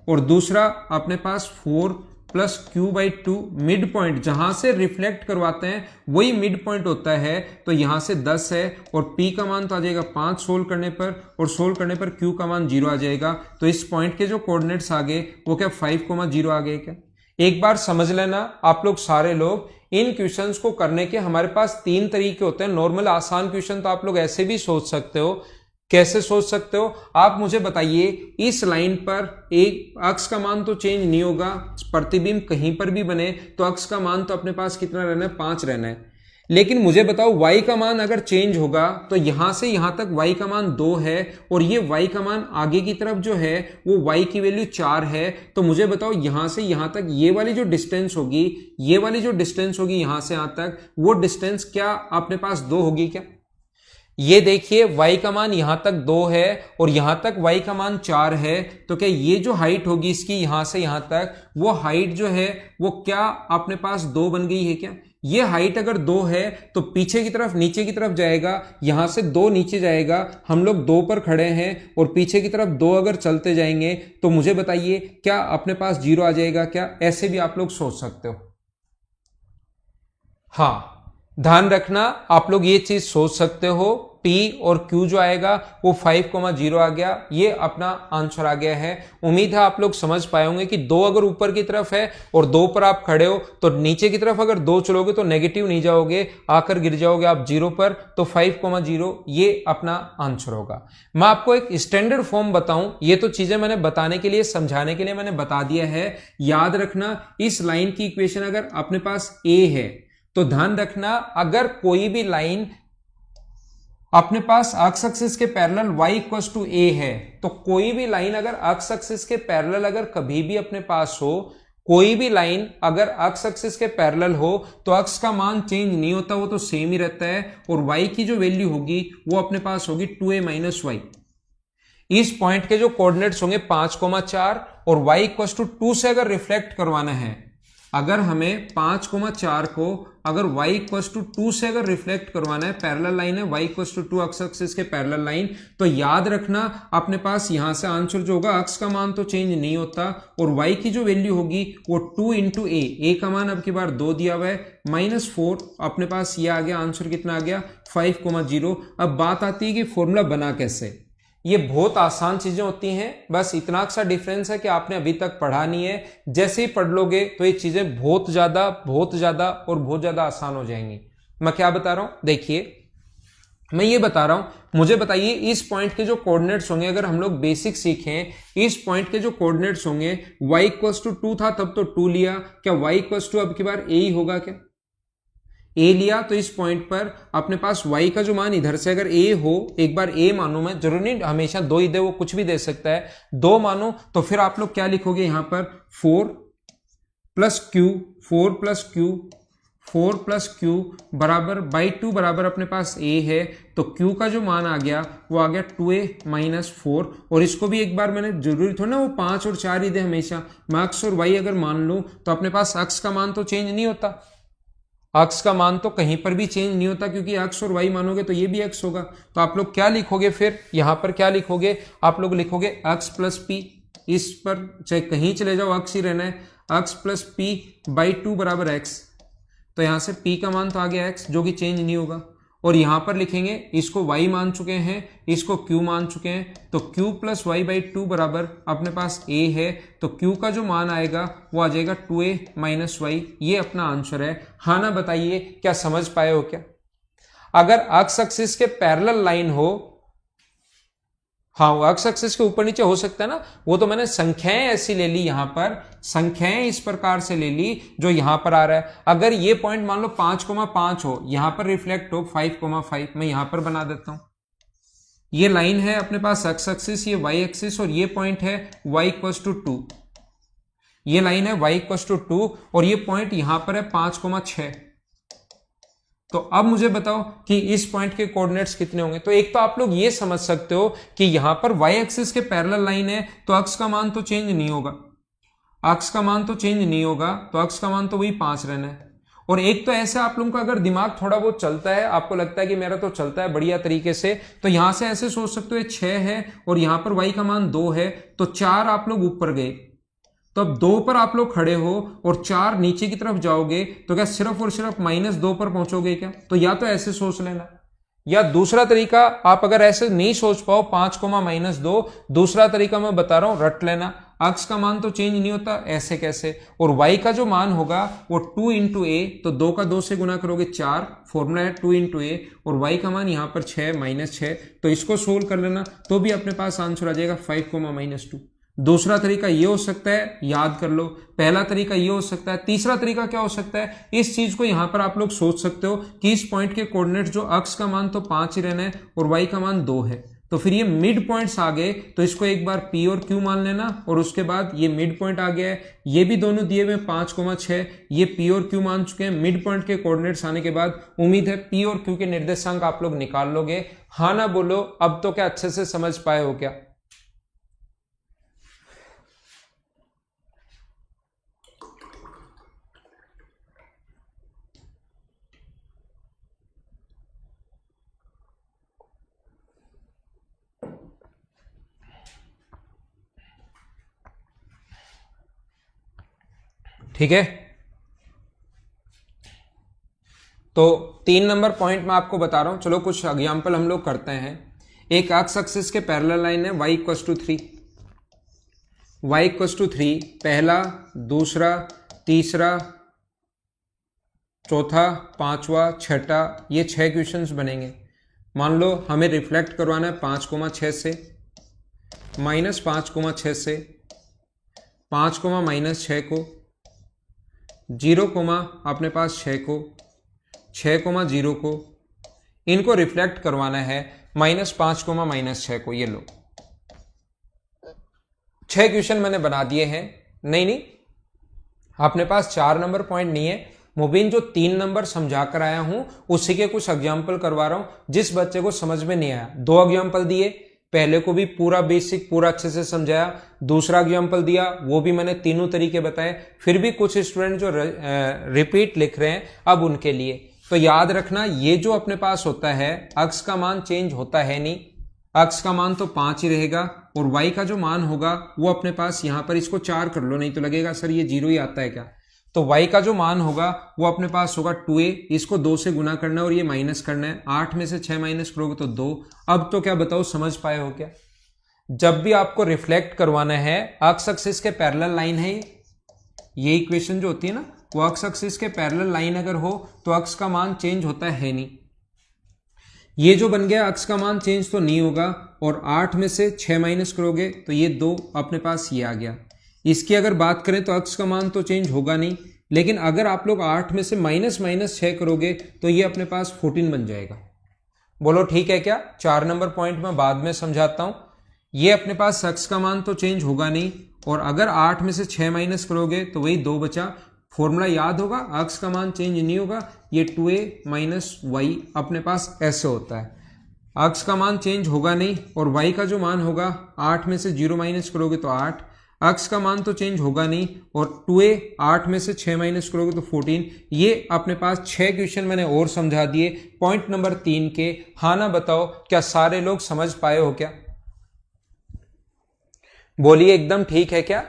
और दूसरा अपने पास 4 प्लस Q/2 मिड पॉइंट जहां से रिफ्लेक्ट करवाते हैं वही मिड पॉइंट होता है। तो यहां से 10 है और P का मान तो आ जाएगा 5 सोल्व करने पर, और सोल्व करने पर Q का मान 0 आ जाएगा। तो इस पॉइंट के जो कोऑर्डिनेट्स आ गए वो क्या 5,0 आ गए क्या? एक बार समझ लेना आप लोग सारे लोग, इन क्वेश्चंस को करने के हमारे पास 3 तरीके होते हैं। नॉर्मल आसान क्वेश्चन तो आप लोग ऐसे भी सोच सकते हो। कैसे सोच सकते हो आप मुझे बताइए, इस लाइन पर एक अक्ष का मान तो चेंज नहीं होगा, प्रतिबिंब कहीं पर भी बने तो अक्ष का मान तो अपने पास कितना रहना है 5 रहना है। लेकिन मुझे बताओ y का मान अगर चेंज होगा तो यहां से यहां तक y का मान 2 है, और ये y का मान आगे की तरफ जो है वो y की वैल्यू 4 है। तो मुझे बताओ यहां से यहां तक ये वाली जो डिस्टेंस होगी, ये वाली जो डिस्टेंस होगी यहां से यहां तक, वो डिस्टेंस क्या अपने पास 2 होगी क्या? ये देखिए y का मान यहां तक 2 है और यहां तक y का मान 4 है। तो क्या ये जो हाइट होगी इसकी यहां से यहां तक, वो हाइट जो है वो क्या अपने पास 2 बन गई है क्या? ये हाइट अगर 2 है तो पीछे की तरफ नीचे की तरफ जाएगा, यहां से 2 नीचे जाएगा, हम लोग 2 पर खड़े हैं और पीछे की तरफ 2 अगर चलते जाएंगे तो मुझे बताइए क्या अपने पास 0 आ जाएगा क्या? ऐसे भी आप लोग सोच सकते हो। हाँ, ध्यान रखना आप लोग ये चीज सोच सकते हो। P और Q जो आएगा वो 5,0 आ गया, ये अपना आंसर आ गया है। उम्मीद है आप लोग समझ पाए होंगे कि 2 अगर ऊपर की तरफ है और 2 पर आप खड़े हो तो नीचे की तरफ अगर 2 चलोगे तो नेगेटिव नहीं जाओगे, आकर गिर जाओगे आप 0 पर। तो 5,0 ये अपना आंसर होगा। मैं आपको एक स्टैंडर्ड फॉर्म बताऊं, ये तो चीजें मैंने बताने के लिए समझाने के लिए मैंने बता दिया है। याद रखना इस लाइन की इक्वेशन अगर अपने पास A है तो ध्यान रखना अगर कोई भी लाइन अपने पास एक्स एक्सिस के parallel y equals to a है, तो कोई भी लाइन अगर एक्स एक्सिस के पैरेलल अगर कभी भी अपने पास हो, कोई भी लाइन अगर एक्स एक्सिस के पैरेलल हो तो एक्स का मान चेंज नहीं होता, वो तो सेम ही रहता है। और y की जो वैल्यू होगी वो अपने पास होगी 2a माइनस y। इस पॉइंट के जो कोऑर्डिनेट्स होंगे 5,4 और y इक्वल्स टू 2 से अगर रिफ्लेक्ट करवाना है, अगर हमें 5,4 को अगर y इक्वल्स टू 2 से अगर रिफ्लेक्ट करवाना है, पैरेलल लाइन है y equals to 2 x axis के पैरेलल लाइन, तो याद रखना अपने पास यहां से आंसर जो होगा x का मान तो चेंज नहीं होता और y की जो वैल्यू होगी वो 2 इंटू a का मान अब की बार 2 दिया हुआ है, -4 अपने पास ये आ गया। आंसर कितना आ गया 5,0। अब बात आती है कि फॉर्मूला बना कैसे। ये बहुत आसान चीजें होती हैं, बस इतना सा डिफरेंस है कि आपने अभी तक पढ़ा नहीं है। जैसे ही पढ़ लोगे तो ये चीजें बहुत ज्यादा और बहुत ज्यादा आसान हो जाएंगी। मैं क्या बता रहा हूं, देखिए मैं ये बता रहा हूं, मुझे बताइए इस पॉइंट के जो कोऑर्डिनेट्स होंगे, अगर हम लोग बेसिक सीखें, इस पॉइंट के जो कोऑर्डिनेट्स होंगे y इक्वल्स टू 2 था तब तो 2 लिया, क्या y इक्वल्स टू अब की बार a ही होगा क्या? a लिया तो इस पॉइंट पर अपने पास y का जो मान इधर से अगर a हो, एक बार a मानो, मैं जरूरी नहीं हमेशा 2 ही दे, वो कुछ भी दे सकता है, 2 मानो तो फिर आप लोग क्या लिखोगे यहां पर 4 प्लस Q बराबर बाई 2 बराबर अपने पास a है। तो Q का जो मान आ गया वो आ गया 2a माइनस 4। और इसको भी एक बार मैंने जरूरी थोड़ा ना वो 5 और 4 ही दे हमेशा, मैं x और y अगर मान लूं तो अपने पास x का मान तो चेंज नहीं होता, x का मान तो कहीं पर भी चेंज नहीं होता क्योंकि x और y मानोगे तो ये भी x होगा। तो आप लोग क्या लिखोगे फिर यहां पर, क्या लिखोगे आप लोग, लिखोगे x प्लस p, इस पर चाहे कहीं चले जाओ x ही रहना है, x प्लस p बाई 2 बराबर x। तो यहां से p का मान तो आ गया x जो कि चेंज नहीं होगा, और यहां पर लिखेंगे इसको y मान चुके हैं, इसको q मान चुके हैं, तो q प्लस वाई बाई 2 बराबर अपने पास a है। तो q का जो मान आएगा वो आ जाएगा 2a माइनस y। ये अपना आंसर है। हाँ ना बताइए क्या समझ पाए हो क्या? अगर एक्स एक्सिस के पैरेलल लाइन हो, हाँ एक्स एक्सिस के ऊपर नीचे हो सकता है ना, वो तो मैंने संख्याएं ऐसी ले ली, यहां पर संख्याएं इस प्रकार से ले ली जो यहां पर आ रहा है। अगर ये पॉइंट मान लो 5,5 हो, यहां पर रिफ्लेक्ट हो 5,5, मैं यहां पर बना देता हूं। ये लाइन है अपने पास एक्स एक्सिस, ये वाई एक्सिस, और ये पॉइंट है y इक्वल्स टू 2। ये लाइन है y इक्वल टू 2 और ये पॉइंट यहां पर है 5,6। तो अब मुझे बताओ कि इस पॉइंट के कोऑर्डिनेट्स कितने होंगे। तो एक तो आप लोग ये समझ सकते हो कि यहां पर y एक्सिस के पैरेलल लाइन है तो अक्स का मान तो चेंज नहीं होगा, अक्स का मान तो चेंज नहीं होगा, तो अक्स का मान तो वही 5 रहना है। और एक तो ऐसे आप लोगों का अगर दिमाग थोड़ा बहुत चलता है, आपको लगता है कि मेरा तो चलता है बढ़िया तरीके से, तो यहां से ऐसे सोच सकते हो ये 6 है और यहां पर y का मान 2 है, तो 4 आप लोग ऊपर गए, तो अब 2 पर आप लोग खड़े हो और 4 नीचे की तरफ जाओगे तो क्या सिर्फ और सिर्फ -2 पर पहुंचोगे क्या। तो या तो ऐसे सोच लेना, या दूसरा तरीका आप अगर ऐसे नहीं सोच पाओ 5,-2, दूसरा तरीका मैं बता रहा हूं रट लेना, अक्स का मान तो चेंज नहीं होता, ऐसे कैसे, और y का जो मान होगा वो 2 इंटू ए, तो 2 का 2 से गुना करोगे 4, फॉर्मूला है 2 इंटू ए, और y का मान यहां पर 6 -6, तो इसको सोल्व कर लेना तो भी अपने पास आंसर आ जाएगा 5,-2। दूसरा तरीका ये हो सकता है, याद कर लो, पहला तरीका ये हो सकता है। तीसरा तरीका क्या हो सकता है, इस चीज को यहां पर आप लोग सोच सकते हो कि इस पॉइंट के कोऑर्डिनेट जो अक्स का मान तो 5 ही रहना है और y का मान 2 है, तो फिर ये मिड पॉइंट्स आ गए, तो इसको एक बार p और q मान लेना, और उसके बाद ये मिड पॉइंट आ गया है, ये भी दोनों दिए हुए 5,6, ये p और q मान चुके हैं। मिड पॉइंट के कोऑर्डिनेट्स आने के बाद उम्मीद है p और q के निर्देशांक आप लोग निकाल लोगे। हाँ ना बोलो, अब तो क्या अच्छे से समझ पाए हो क्या। ठीक है, तो 3 नंबर पॉइंट मैं आपको बता रहा हूं, चलो कुछ एग्जांपल हम लोग करते हैं। एक एक्स एक्सिस के पैरेलल लाइन है y equal to 3, y equal to 3, पहला, दूसरा, तीसरा, चौथा, पांचवा, छठा, ये 6 क्वेश्चंस बनेंगे। मान लो हमें रिफ्लेक्ट करवाना है 5,6 से, -5,6 से, 5,-6 को, 0, अपने पास 6 को, 6,0 को, इनको रिफ्लेक्ट करवाना है -5,-6 को। ये लो 6 क्वेश्चन मैंने बना दिए हैं। नहीं, अपने पास 4 नंबर पॉइंट नहीं है, मुबीन जो 3 नंबर समझा कर आया हूं उसी के कुछ एग्जाम्पल करवा रहा हूं। जिस बच्चे को समझ में नहीं आया, 2 एग्जाम्पल दिए, पहले को भी पूरा बेसिक पूरा अच्छे से समझाया, दूसरा एग्जाम्पल दिया वो भी मैंने तीनों तरीके बताए। फिर भी कुछ स्टूडेंट जो रिपीट लिख रहे हैं अब उनके लिए तो याद रखना, ये जो अपने पास होता है अक्स का मान चेंज होता है नहीं, अक्स का मान तो 5 ही रहेगा, और y का जो मान होगा वो अपने पास यहां पर, इसको 4 कर लो, नहीं तो लगेगा सर ये 0 ही आता है क्या। तो y का जो मान होगा वो अपने पास होगा 2a, इसको 2 से गुना करना है और ये माइनस करना है, 8 में से 6 माइनस करोगे तो 2। अब तो क्या बताओ, समझ पाए हो क्या। जब भी आपको रिफ्लेक्ट करवाना है, अक्स एक्सिस के पैरेलल लाइन है ये इक्वेशन जो होती है ना, वो अक्स एक्सिस के पैरेलल लाइन अगर हो तो अक्स का मान चेंज होता है नहीं। ये जो बन गया अक्स का मान चेंज तो नहीं होगा, और 8 में से 6 माइनस करोगे तो ये 2 अपने पास ये आ गया। इसकी अगर बात करें तो अक्स का मान तो चेंज होगा नहीं, लेकिन अगर आप लोग 8 में से -6 करोगे तो ये अपने पास 14 बन जाएगा। बोलो ठीक है क्या। 4 नंबर पॉइंट में बाद में समझाता हूं। ये अपने पास अक्स का मान तो चेंज होगा नहीं, और अगर 8 में से 6 माइनस करोगे तो वही 2 बचा। फॉर्मूला याद होगा, अक्स का मान चेंज नहीं होगा, ये 2a माइनस वाई अपने पास ऐसे होता है। अक्स का मान चेंज होगा नहीं, और y का जो मान होगा 8 में से 0 माइनस करोगे तो 8, अक्स का मान तो चेंज होगा नहीं, और 2a 8 में से 6 माइनस करोगे तो 14। ये अपने पास 6 क्वेश्चन मैंने और समझा दिए पॉइंट नंबर 3 के। हाँ ना बताओ, क्या सारे लोग समझ पाए हो क्या। बोलिए एकदम ठीक है क्या।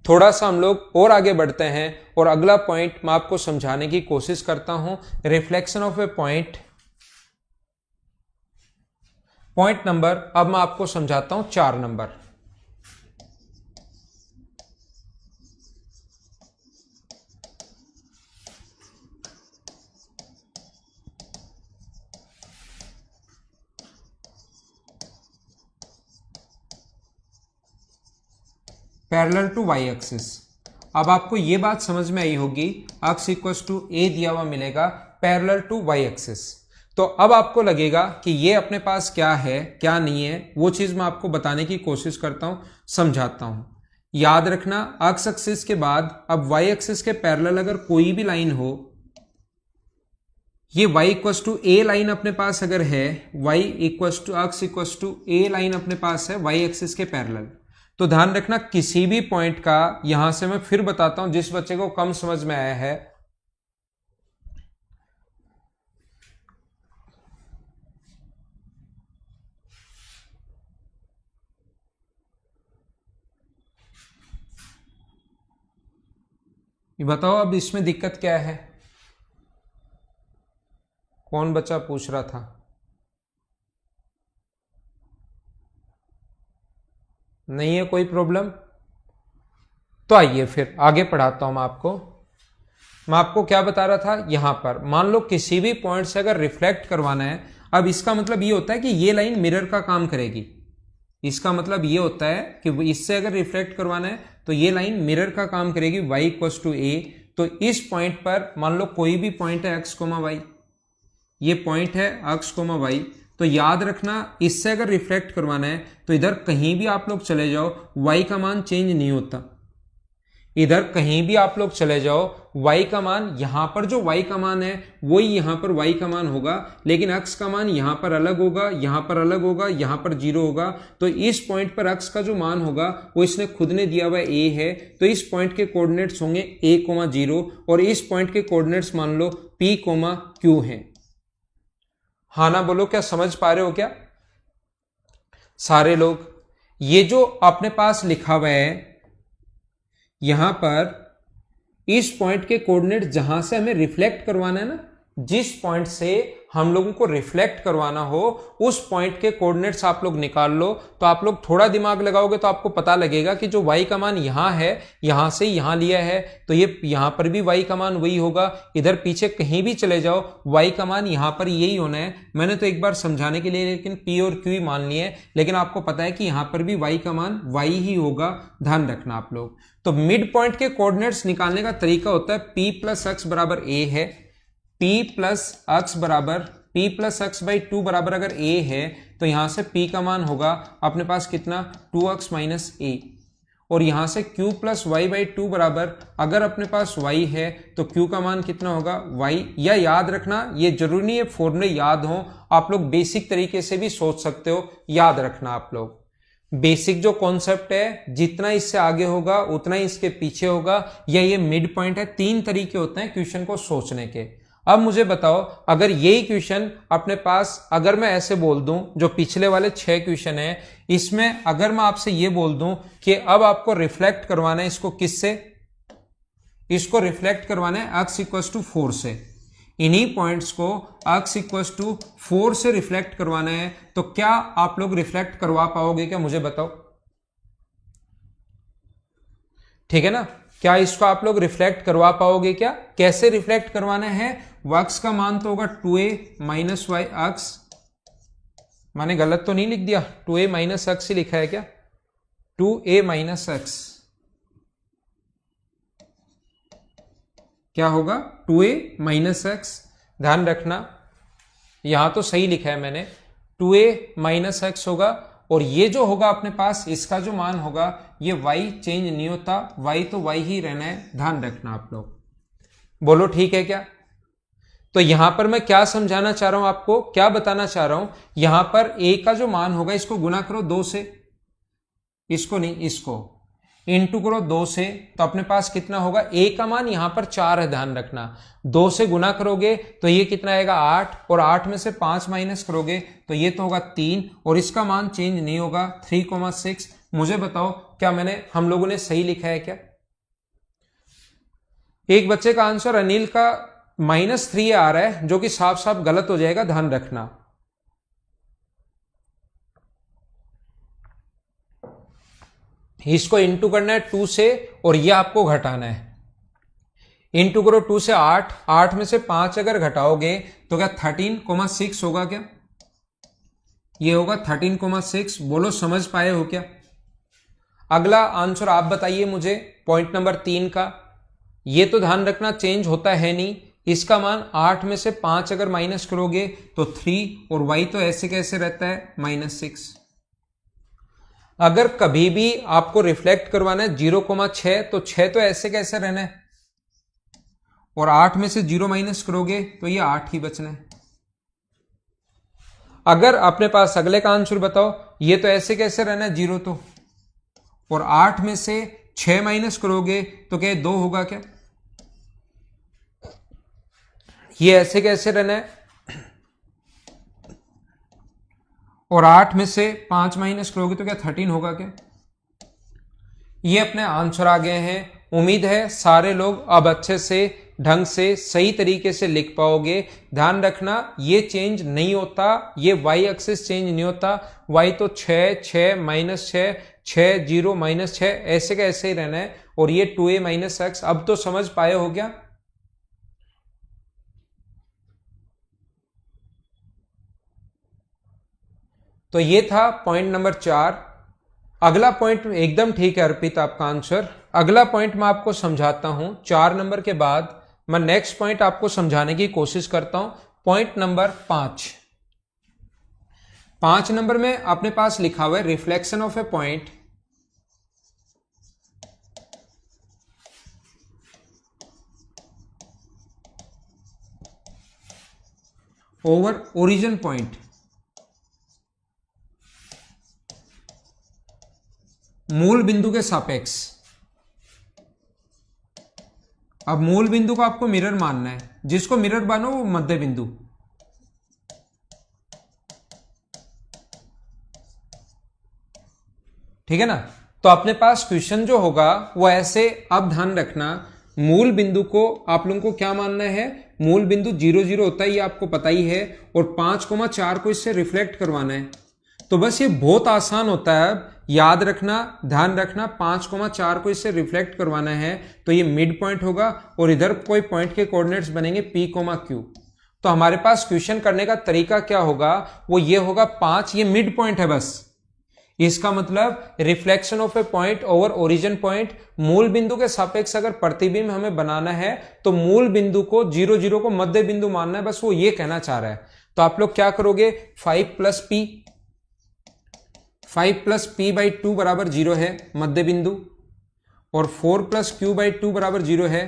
थोड़ा सा हम लोग और आगे बढ़ते हैं, और अगला पॉइंट मैं आपको समझाने की कोशिश करता हूं, reflection of a point. Point number अब मैं आपको समझाता हूं 4 नंबर। Parallel to y axis. अब आपको यह बात समझ में आई होगी, अक्स इक्वल टू ए दिया हुआ मिलेगा, पैरेलल टू वाई एक्सिस। तो अब आपको लगेगा कि ये अपने पास क्या है क्या नहीं है, वो चीज मैं आपको बताने की कोशिश करता हूं, समझाता हूं। याद रखना एक्स एक्सिस के बाद अब वाई एक्सिस के पैरेलल अगर कोई भी लाइन हो, ये y equals to a line अपने पास अगर है, y equals to x equals to a line अपने पास है y एक्सिस के पैरेलल, तो ध्यान रखना किसी भी पॉइंट का, यहां से मैं फिर बताता हूं जिस बच्चे को कम समझ में आया है, ये बताओ अब इसमें दिक्कत क्या है? कौन बच्चा पूछ रहा था? नहीं है कोई प्रॉब्लम? तो आइए फिर आगे पढ़ाता हूं मैं आपको क्या बता रहा था, यहां पर मान लो किसी भी पॉइंट से अगर रिफ्लेक्ट करवाना है, अब इसका मतलब ये होता है कि ये लाइन मिरर का काम करेगी। इसका मतलब ये होता है कि इससे अगर रिफ्लेक्ट करवाना है तो ये लाइन मिरर का काम करेगी y इक्वस टू ए। तो इस पॉइंट पर मान लो कोई भी पॉइंट है x कोमा वाई, ये पॉइंट है x कोमा वाई, तो याद रखना इससे अगर रिफ्लेक्ट करवाना है तो इधर कहीं भी आप लोग चले जाओ y का मान चेंज नहीं होता। इधर कहीं भी आप लोग चले जाओ y का मान, यहां पर जो y का मान है वही यहां पर y का मान होगा, लेकिन x का मान यहां पर अलग होगा, यहां पर अलग होगा, यहां पर 0 होगा। तो इस पॉइंट पर x का जो मान होगा वो इसने खुद ने दिया हुआ a है, तो इस पॉइंट के कोऑर्डिनेट्स होंगे a, 0 और इस पॉइंट के कोऑर्डिनेट्स मान लो p, q हैं। हाँ ना बोलो, क्या समझ पा रहे हो क्या सारे लोग? ये जो अपने पास लिखा हुआ है यहां पर, इस पॉइंट के कोऑर्डिनेट जहां से हमें रिफ्लेक्ट करवाना है ना, जिस पॉइंट से हम लोगों को रिफ्लेक्ट करवाना हो उस पॉइंट के कोऑर्डिनेट्स आप लोग निकाल लो। तो आप लोग थोड़ा दिमाग लगाओगे तो आपको पता लगेगा कि जो y का मान यहां है, यहां से यहां लिया है, तो ये यहां पर भी y का मान वही होगा। इधर पीछे कहीं भी चले जाओ y का मान यहां पर यही होना है। मैंने तो एक बार समझाने के लिए लेकिन p और q ही मान लिए, लेकिन आपको पता है कि यहां पर भी y का मान y ही होगा, ध्यान रखना आप लोग। तो मिड पॉइंट के कोऑर्डिनेट्स निकालने का तरीका होता है p प्लस एक्स बराबर a है, p प्लस एक्स बराबर p प्लस एक्स बाई 2 बराबर अगर a है तो यहां से p का मान होगा अपने पास कितना, 2x माइनस a, और यहां से q प्लस वाई बाई 2 बराबर अगर अपने पास y है तो q का मान कितना होगा y। या याद रखना, ये जरूरी नहीं है फॉर्मूले याद हो, आप लोग बेसिक तरीके से भी सोच सकते हो। याद रखना आप लोग, बेसिक जो कॉन्सेप्ट है जितना इससे आगे होगा उतना ही इसके पीछे होगा, या ये मिड पॉइंट है। 3 तरीके होते हैं क्वेश्चन को सोचने के। अब मुझे बताओ, अगर यही क्वेश्चन अपने पास, अगर मैं ऐसे बोल दूं, जो पिछले वाले 6 क्वेश्चन है इसमें अगर मैं आपसे ये बोल दूं कि अब आपको रिफ्लेक्ट करवाना है इसको किससे, इसको रिफ्लेक्ट करवाना है x इक्वस टू 4 से, इन्हीं पॉइंट्स को x इक्वस टू 4 से रिफ्लेक्ट करवाना है, तो क्या आप लोग रिफ्लेक्ट करवा पाओगे क्या, मुझे बताओ? ठीक है ना, क्या इसको आप लोग रिफ्लेक्ट करवा पाओगे क्या? कैसे रिफ्लेक्ट करवाना है? x का मान तो होगा 2a माइनस वाई एक्स, मैंने गलत तो नहीं लिख दिया, 2a माइनस एक्स ही लिखा है क्या, 2a माइनस एक्स क्या होगा, 2a माइनस एक्स। ध्यान रखना यहां तो सही लिखा है मैंने, 2a माइनस एक्स होगा, और ये जो होगा अपने पास इसका जो मान होगा ये y चेंज नहीं होता, y तो y ही रहना है, ध्यान रखना आप लोग। बोलो ठीक है क्या? तो यहां पर मैं क्या समझाना चाह रहा हूं आपको, क्या बताना चाह रहा हूं, यहां पर a का जो मान होगा इसको गुना करो 2 से, इसको नहीं इसको इंटू करो 2 से, तो अपने पास कितना होगा, a का मान यहां पर 4 है, ध्यान रखना 2 से गुना करोगे तो ये कितना आएगा 8, और 8 में से 5 माइनस करोगे तो ये तो होगा 3, और इसका मान चेंज नहीं होगा 3,6। मुझे बताओ क्या हम लोगों ने सही लिखा है क्या? एक बच्चे का आंसर अनिल का -3 आ रहा है, जो कि साफ साफ गलत हो जाएगा, ध्यान रखना। इसको इंटू करना है 2 से, और ये आपको घटाना है, इंटू करो 2 से 8, 8 में से 5 अगर घटाओगे तो क्या 13,6 होगा क्या? ये होगा 13,6। बोलो समझ पाए हो क्या? अगला आंसर आप बताइए मुझे, पॉइंट नंबर 3 का। ये तो ध्यान रखना चेंज होता है नहीं, इसका मान 8 में से 5 अगर माइनस करोगे तो 3, और y तो ऐसे कैसे रहता है -6। अगर कभी भी आपको रिफ्लेक्ट करवाना है 0,6 तो 6 तो ऐसे कैसे रहना है, और 8 में से 0 माइनस करोगे तो ये 8 ही बचना है। अगर अपने पास अगले का आंसर बताओ, ये तो ऐसे कैसे रहना है 0 तो, और 8 में से 6 माइनस करोगे तो क्या 2 होगा क्या, ये ऐसे कैसे रहना है, और 8 में से 5 माइनस करोगे तो क्या 13 होगा क्या। ये अपने आंसर आ गए हैं। उम्मीद है सारे लोग अब अच्छे से ढंग से सही तरीके से लिख पाओगे। ध्यान रखना ये चेंज नहीं होता, ये वाई एक्सिस चेंज नहीं होता। वाई तो 6 6 माइनस 6 6 0 माइनस 6 ऐसे का ऐसे ही रहना है, और ये 2a माइनस एक्स। अब तो समझ पाए हो क्या। तो ये था पॉइंट नंबर 4। अगला पॉइंट एकदम ठीक है अर्पित आपका आंसर। अगला पॉइंट मैं आपको समझाता हूं। 4 नंबर के बाद मैं नेक्स्ट पॉइंट आपको समझाने की कोशिश करता हूं। Point number 5। 5 नंबर में अपने पास लिखा हुआ है reflection of a point over origin point. मूल बिंदु के सापेक्ष। अब मूल बिंदु को आपको मिरर मानना है, जिसको मिरर मानो वो मध्य बिंदु। ठीक है ना। तो अपने पास क्वेश्चन जो होगा वो ऐसे, अब ध्यान रखना मूल बिंदु को आप लोगों को क्या मानना है, मूल बिंदु 0 0 होता है ये आपको पता ही है, और 5,4 को इससे रिफ्लेक्ट करवाना है। तो बस ये बहुत आसान होता है। याद रखना, ध्यान रखना, 5,4 को इससे रिफ्लेक्ट करवाना है तो ये मिड पॉइंट होगा, और इधर कोई पॉइंट के कोऑर्डिनेट्स बनेंगे P, Q। तो हमारे पास क्वेश्चन करने का तरीका क्या होगा, वो ये होगा 5, ये मिड पॉइंट है बस। इसका मतलब reflection of a point over origin point. मूल बिंदु के सापेक्ष अगर प्रतिबिंब हमें बनाना है तो मूल बिंदु को 0 0 को मध्य बिंदु मानना है, बस वो ये कहना चाह रहा है। तो आप लोग क्या करोगे, 5 प्लस p बाई 2 बराबर 0 है मध्य बिंदु, और 4 प्लस क्यू बाई 2 बराबर 0 है।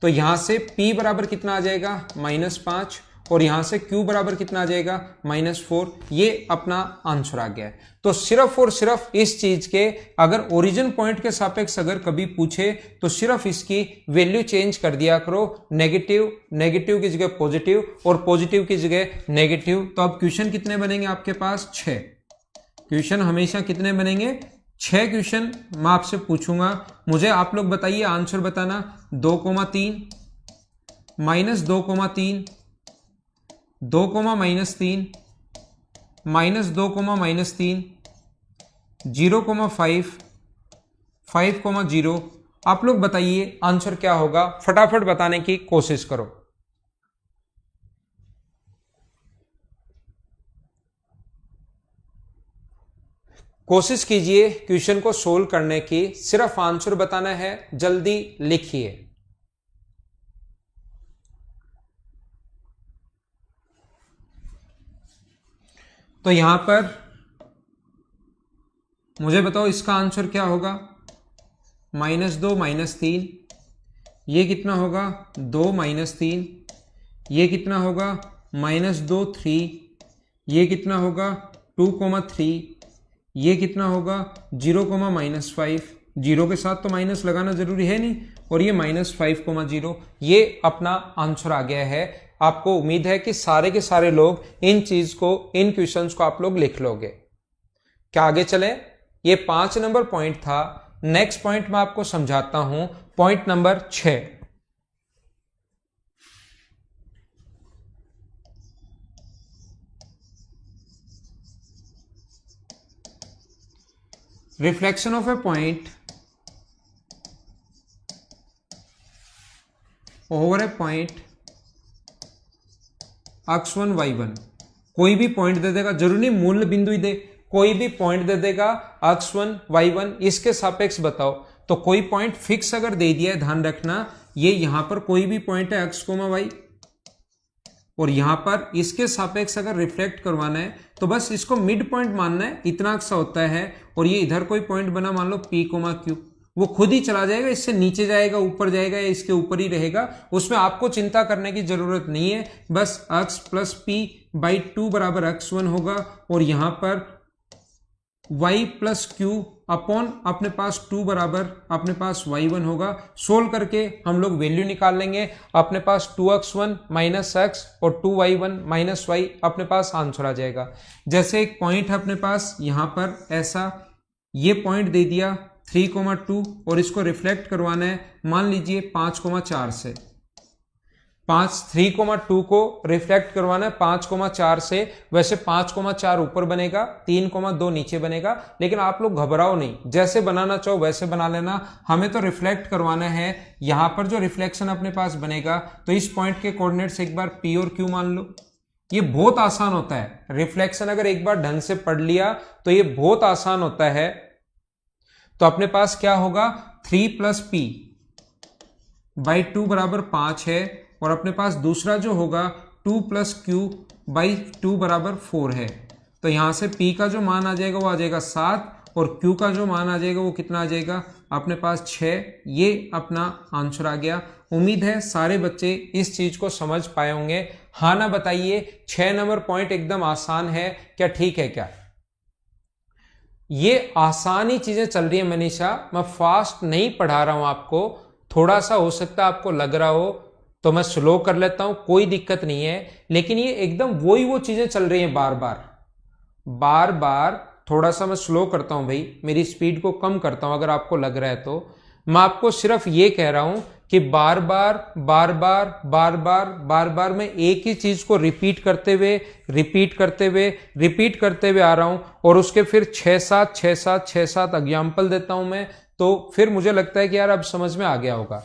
तो यहां से p बराबर कितना आ जाएगा -5, और यहां से q बराबर कितना आ जाएगा -4। ये अपना आंसर आ गया है। तो सिर्फ और सिर्फ इस चीज के अगर ओरिजिन पॉइंट के सापेक्ष अगर कभी पूछे तो सिर्फ इसकी वैल्यू चेंज कर दिया करो, नेगेटिव, नेगेटिव की जगह पॉजिटिव, और पॉजिटिव की जगह नेगेटिव। तो अब क्वेश्चन कितने बनेंगे आपके पास, 6 क्वेश्चन हमेशा कितने बनेंगे, 6 क्वेश्चन मैं आपसे पूछूंगा। मुझे आप लोग बताइए, आंसर बताना। 2,3 -2,3 2, -3 -2, -3 0,5 5,0। आप लोग बताइए आंसर क्या होगा, फटाफट बताने की कोशिश करो। कोशिश कीजिए क्वेश्चन को सोल्व करने की, सिर्फ आंसर बताना है, जल्दी लिखिए। तो यहां पर मुझे बताओ इसका आंसर क्या होगा, -2 -3, ये कितना होगा 2 -3, ये कितना होगा -2 3, ये कितना होगा 2,3, ये कितना होगा 0, -5, 0 के साथ तो माइनस लगाना जरूरी है नहीं, और ये -5,0। ये अपना आंसर आ गया है। आपको उम्मीद है कि सारे के सारे लोग इन चीज को, इन क्वेश्चंस को आप लोग लिख लोगे। क्या आगे चले, ये 5 नंबर पॉइंट था। नेक्स्ट पॉइंट मैं आपको समझाता हूं, point number 6। Reflection of a point over A point x1 y1। कोई भी पॉइंट दे देगा, जरूरी नहीं मूल बिंदु ही दे, कोई भी पॉइंट दे देगा x1 y1, इसके सापेक्ष बताओ। तो कोई पॉइंट फिक्स अगर दे दिया है, ध्यान रखना ये यहां पर कोई भी पॉइंट है x, y, और यहां पर इसके सापेक्ष अगर रिफ्लेक्ट करवाना है तो बस इसको मिड पॉइंट मानना है, इतना सा होता है। और ये इधर कोई पॉइंट बना, मान लो P, Q, वो खुद ही चला जाएगा, इससे नीचे जाएगा, ऊपर जाएगा या इसके ऊपर ही रहेगा, उसमें आपको चिंता करने की जरूरत नहीं है। बस x प्लस P बाई 2 बराबर x1 होगा और यहां पर y प्लस क्यू अपॉन अपने पास 2 बराबर अपने पास y1 होगा। सोल्व करके हम लोग वैल्यू निकाल लेंगे। अपने पास 2x1 माइनस एक्स और 2y1 माइनस y अपने पास आंसर आ जाएगा। जैसे एक पॉइंट है अपने पास यहां पर ऐसा, ये पॉइंट दे दिया 3,2 और इसको रिफ्लेक्ट करवाना है मान लीजिए 5,4 से। 3,2 को रिफ्लेक्ट करवाना है 5,4 से। वैसे 5,4 ऊपर बनेगा, 3,2 नीचे बनेगा, लेकिन आप लोग घबराओ नहीं, जैसे बनाना चाहो वैसे बना लेना। हमें तो रिफ्लेक्ट करवाना है। यहां पर जो रिफ्लेक्शन अपने पास बनेगा तो इस पॉइंट के कोऑर्डिनेट्स एक बार P और Q मान लो। ये बहुत आसान होता है, रिफ्लेक्शन अगर एक बार ढंग से पढ़ लिया तो ये बहुत आसान होता है। तो अपने पास क्या होगा, 3 प्लस P बाई 2 बराबर 5 है और अपने पास दूसरा जो होगा 2 प्लस Q बाई 2 बराबर 4 है। तो यहां से P का जो मान आ जाएगा वो आ जाएगा 7 और Q का जो मान आ जाएगा वो कितना आ जाएगा अपने पास 6। ये अपना आंसर आ गया। उम्मीद है सारे बच्चे इस चीज को समझ पाए होंगे। हाँ ना बताइए, 6 नंबर पॉइंट एकदम आसान है क्या, ठीक है क्या? ये आसानी चीजें चल रही है मनीषा, मैं फास्ट नहीं पढ़ा रहा हूं आपको। थोड़ा सा हो सकता है आपको लग रहा हो तो मैं स्लो कर लेता हूं, कोई दिक्कत नहीं है। लेकिन ये एकदम वो चीजें चल रही हैं बार बार। थोड़ा सा मैं स्लो करता हूं भाई, मेरी स्पीड को कम करता हूं अगर आपको लग रहा है तो। मैं आपको सिर्फ ये कह रहा हूं कि बार बार मैं एक ही चीज को रिपीट करते हुए आ रहा हूं और उसके फिर 6-7 एग्जाम्पल देता हूं मैं। तो फिर मुझे लगता है कि यार अब समझ में आ गया होगा।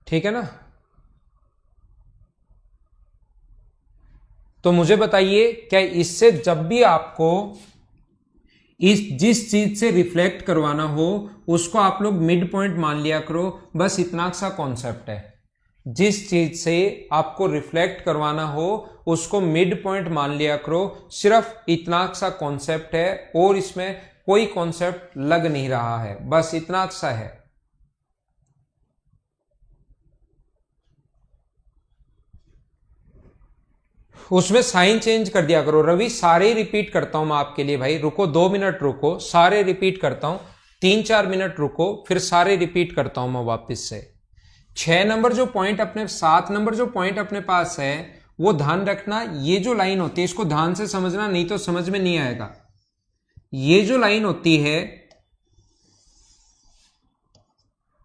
ठीक है ना? तो मुझे बताइए, क्या इससे जब भी आपको जिस चीज से रिफ्लेक्ट करवाना हो उसको आप लोग मिड पॉइंट मान लिया करो। बस इतना सा कॉन्सेप्ट है। जिस चीज से आपको रिफ्लेक्ट करवाना हो उसको मिड पॉइंट मान लिया करो, सिर्फ इतना सा कॉन्सेप्ट है और इसमें कोई कॉन्सेप्ट लग नहीं रहा है, बस इतना सा है। उसमें साइन चेंज कर दिया करो। रवि सारे रिपीट करता हूं मैं आपके लिए भाई, रुको 2 मिनट रुको, सारे रिपीट करता हूं। 3-4 मिनट रुको, फिर सारे रिपीट करता हूं मैं वापस से। 6 नंबर जो पॉइंट अपने 7 नंबर जो पॉइंट अपने पास है वो ध्यान रखना। ये जो लाइन होती है इसको ध्यान से समझना, नहीं तो समझ में नहीं आएगा। ये जो लाइन होती है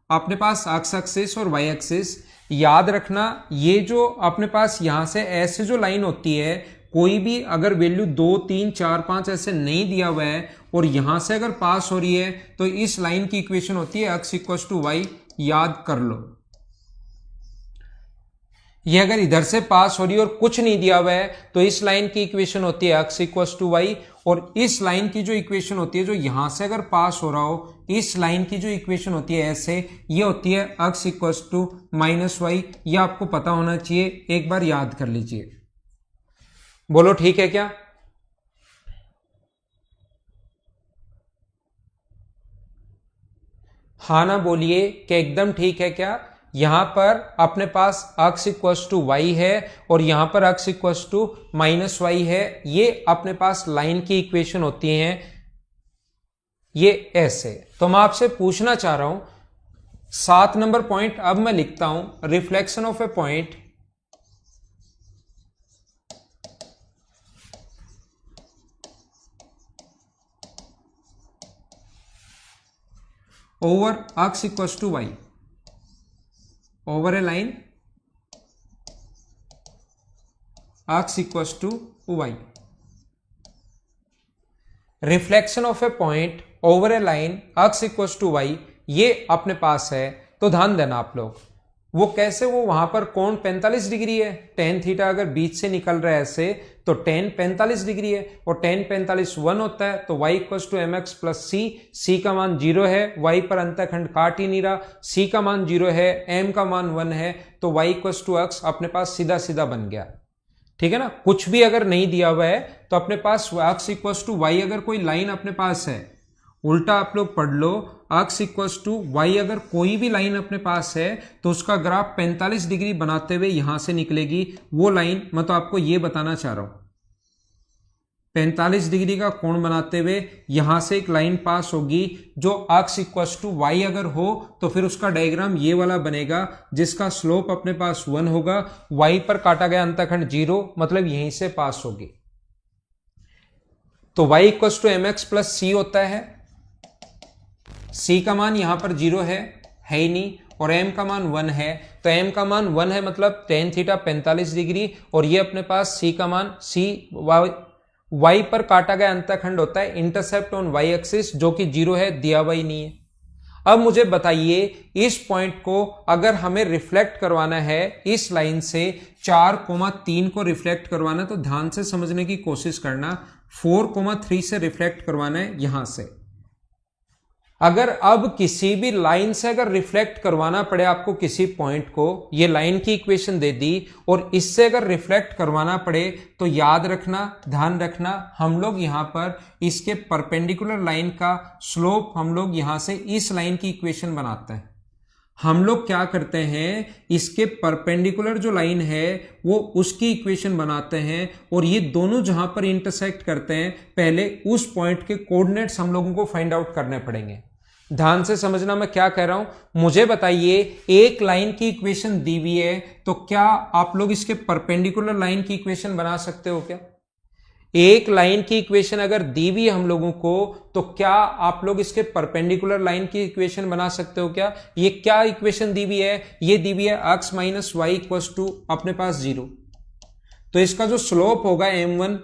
अपने पास एक्स एक्सिस और वाई एक्सिस, याद रखना ये जो अपने पास यहां से ऐसे जो लाइन होती है, कोई भी अगर वैल्यू 2, 3, 4, 5 ऐसे नहीं दिया हुआ है और यहां से अगर पास हो रही है तो इस लाइन की इक्वेशन होती है x इक्वल टू वाई। याद कर लो, ये अगर इधर से पास हो रही है और कुछ नहीं दिया हुआ है तो इस लाइन की इक्वेशन होती है x इक्वल टू वाई। और इस लाइन की जो इक्वेशन होती है, जो यहां से अगर पास हो रहा हो, इस लाइन की जो इक्वेशन होती है ऐसे, ये होती है x equal to minus y. ये आपको पता होना चाहिए, एक बार याद कर लीजिए। बोलो ठीक है क्या? हाँ ना बोलिए क्या एकदम ठीक है क्या? यहां पर अपने पास x इक्वल टू वाई है और यहां पर x equal to minus y है। ये अपने पास लाइन की इक्वेशन होती है ये ऐसे। तो मैं आपसे पूछना चाह रहा हूं 7 नंबर पॉइंट, अब मैं लिखता हूं reflection of a point over x equal to y over a line x equals to y. Reflection of a point over a line x equals to y, ये अपने पास है। तो ध्यान देना आप लोग, वो कैसे, वो वहां पर कोण 45 डिग्री है, टेन थीटा अगर बीच से निकल रहा है ऐसे तो टेन 45 डिग्री है और टेन 45 1 होता है, तो y equals to M X plus C का मान 0 है, y पर अंतःखंड काट ही नहीं रहा, c का मान 0 है, m का मान 1 है, तो y इक्वल्स टू x अपने पास सीधा सीधा बन गया। ठीक है ना, कुछ भी अगर नहीं दिया हुआ है तो अपने पास x इक्वल्स टू y, अगर कोई लाइन अपने पास है, उल्टा आप लोग पढ़ लो, x इक्वल्स टू y, अगर कोई भी लाइन अपने पास है तो उसका ग्राफ 45 डिग्री बनाते हुए यहां से निकलेगी। वो लाइन मैं तो आपको ये बताना चाह रहा हूं, 45 डिग्री का कोण बनाते हुए यहां से एक लाइन पास होगी जो x इक्वल्स टू y अगर हो तो फिर उसका डायग्राम ये वाला बनेगा, जिसका स्लोप अपने पास 1 होगा, y पर काटा गया अंतःखंड 0, मतलब यहीं से पास होगी। तो y equals to M X plus C होता है, c का मान यहां पर 0 है ही नहीं, और m का मान 1 है, तो m का मान 1 है मतलब टेन थीटा 45 डिग्री, और ये अपने पास c का मान y पर काटा गया अंतःखंड होता है इंटरसेप्ट ऑन y एक्सिस, जो कि 0 है, दिया हुआ ही नहीं है। अब मुझे बताइए, इस पॉइंट को अगर हमें रिफ्लेक्ट करवाना है इस लाइन से 4,3 को रिफ्लेक्ट करवाना, तो ध्यान से समझने की कोशिश करना, 4,3 से रिफ्लेक्ट करवाना है यहां से। अगर अब किसी भी लाइन से अगर रिफ्लेक्ट करवाना पड़े आपको किसी पॉइंट को, ये लाइन की इक्वेशन दे दी और इससे अगर रिफ्लेक्ट करवाना पड़े तो याद रखना, ध्यान रखना, हम लोग यहां पर इसके परपेंडिकुलर लाइन का स्लोप हम लोग यहां से इस लाइन की इक्वेशन बनाते हैं। हम लोग क्या करते हैं, इसके परपेंडिकुलर जो लाइन है वो उसकी इक्वेशन बनाते हैं, और ये दोनों जहां पर इंटरसेक्ट करते हैं पहले उस पॉइंट के कोऑर्डिनेट्स हम लोगों को फाइंड आउट करने पड़ेंगे। ध्यान से समझना मैं क्या कह रहा हूं। मुझे बताइए, एक लाइन की इक्वेशन दी हुई है तो क्या आप लोग इसके परपेंडिकुलर लाइन की इक्वेशन बना सकते हो क्या? एक लाइन की इक्वेशन अगर दी हुई हम लोगों को तो क्या आप लोग इसके परपेंडिकुलर लाइन की इक्वेशन बना सकते हो क्या? ये क्या इक्वेशन दी हुई है? ये दी हुई है x minus y equals to अपने पास 0, तो इसका जो स्लोप होगा m1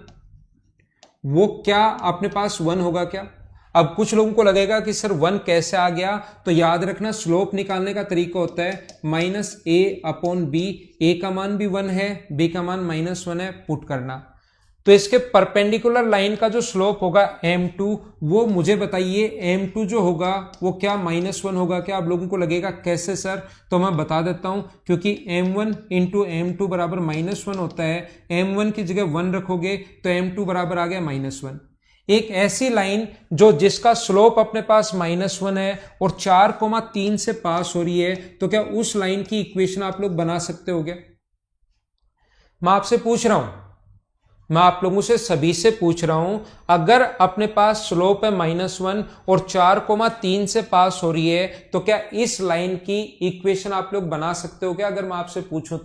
वो क्या अपने पास 1 होगा क्या? अब कुछ लोगों को लगेगा कि सर 1 कैसे आ गया, तो याद रखना स्लोप निकालने का तरीका होता है minus a upon B, a का मान भी 1 है, b का मान -1 है, पुट करना। तो इसके परपेंडिकुलर लाइन का जो स्लोप होगा m2, वो मुझे बताइए m2 जो होगा वो क्या -1 होगा क्या? आप लोगों को लगेगा कैसे सर, तो मैं बता देता हूं, क्योंकि m1 इंटू m2 बराबर -1 होता है, m1 की जगह 1 रखोगे तो m2 बराबर आ गया -1। एक ऐसी लाइन जो जिसका स्लोप अपने पास -1 है और 4,3 से पास हो रही है, तो क्या उस लाइन की इक्वेशन आप लोग बना सकते हो क्या? मैं आपसे पूछ रहा हूं, मैं आप लोगों से सभी से पूछ रहा हूं, अगर अपने पास स्लोप है -1 और 4,3 से पास हो रही है, तो क्या इस लाइन की इक्वेशन आप लोग बना सकते हो क्या? अगर मैं आपसे पूछूं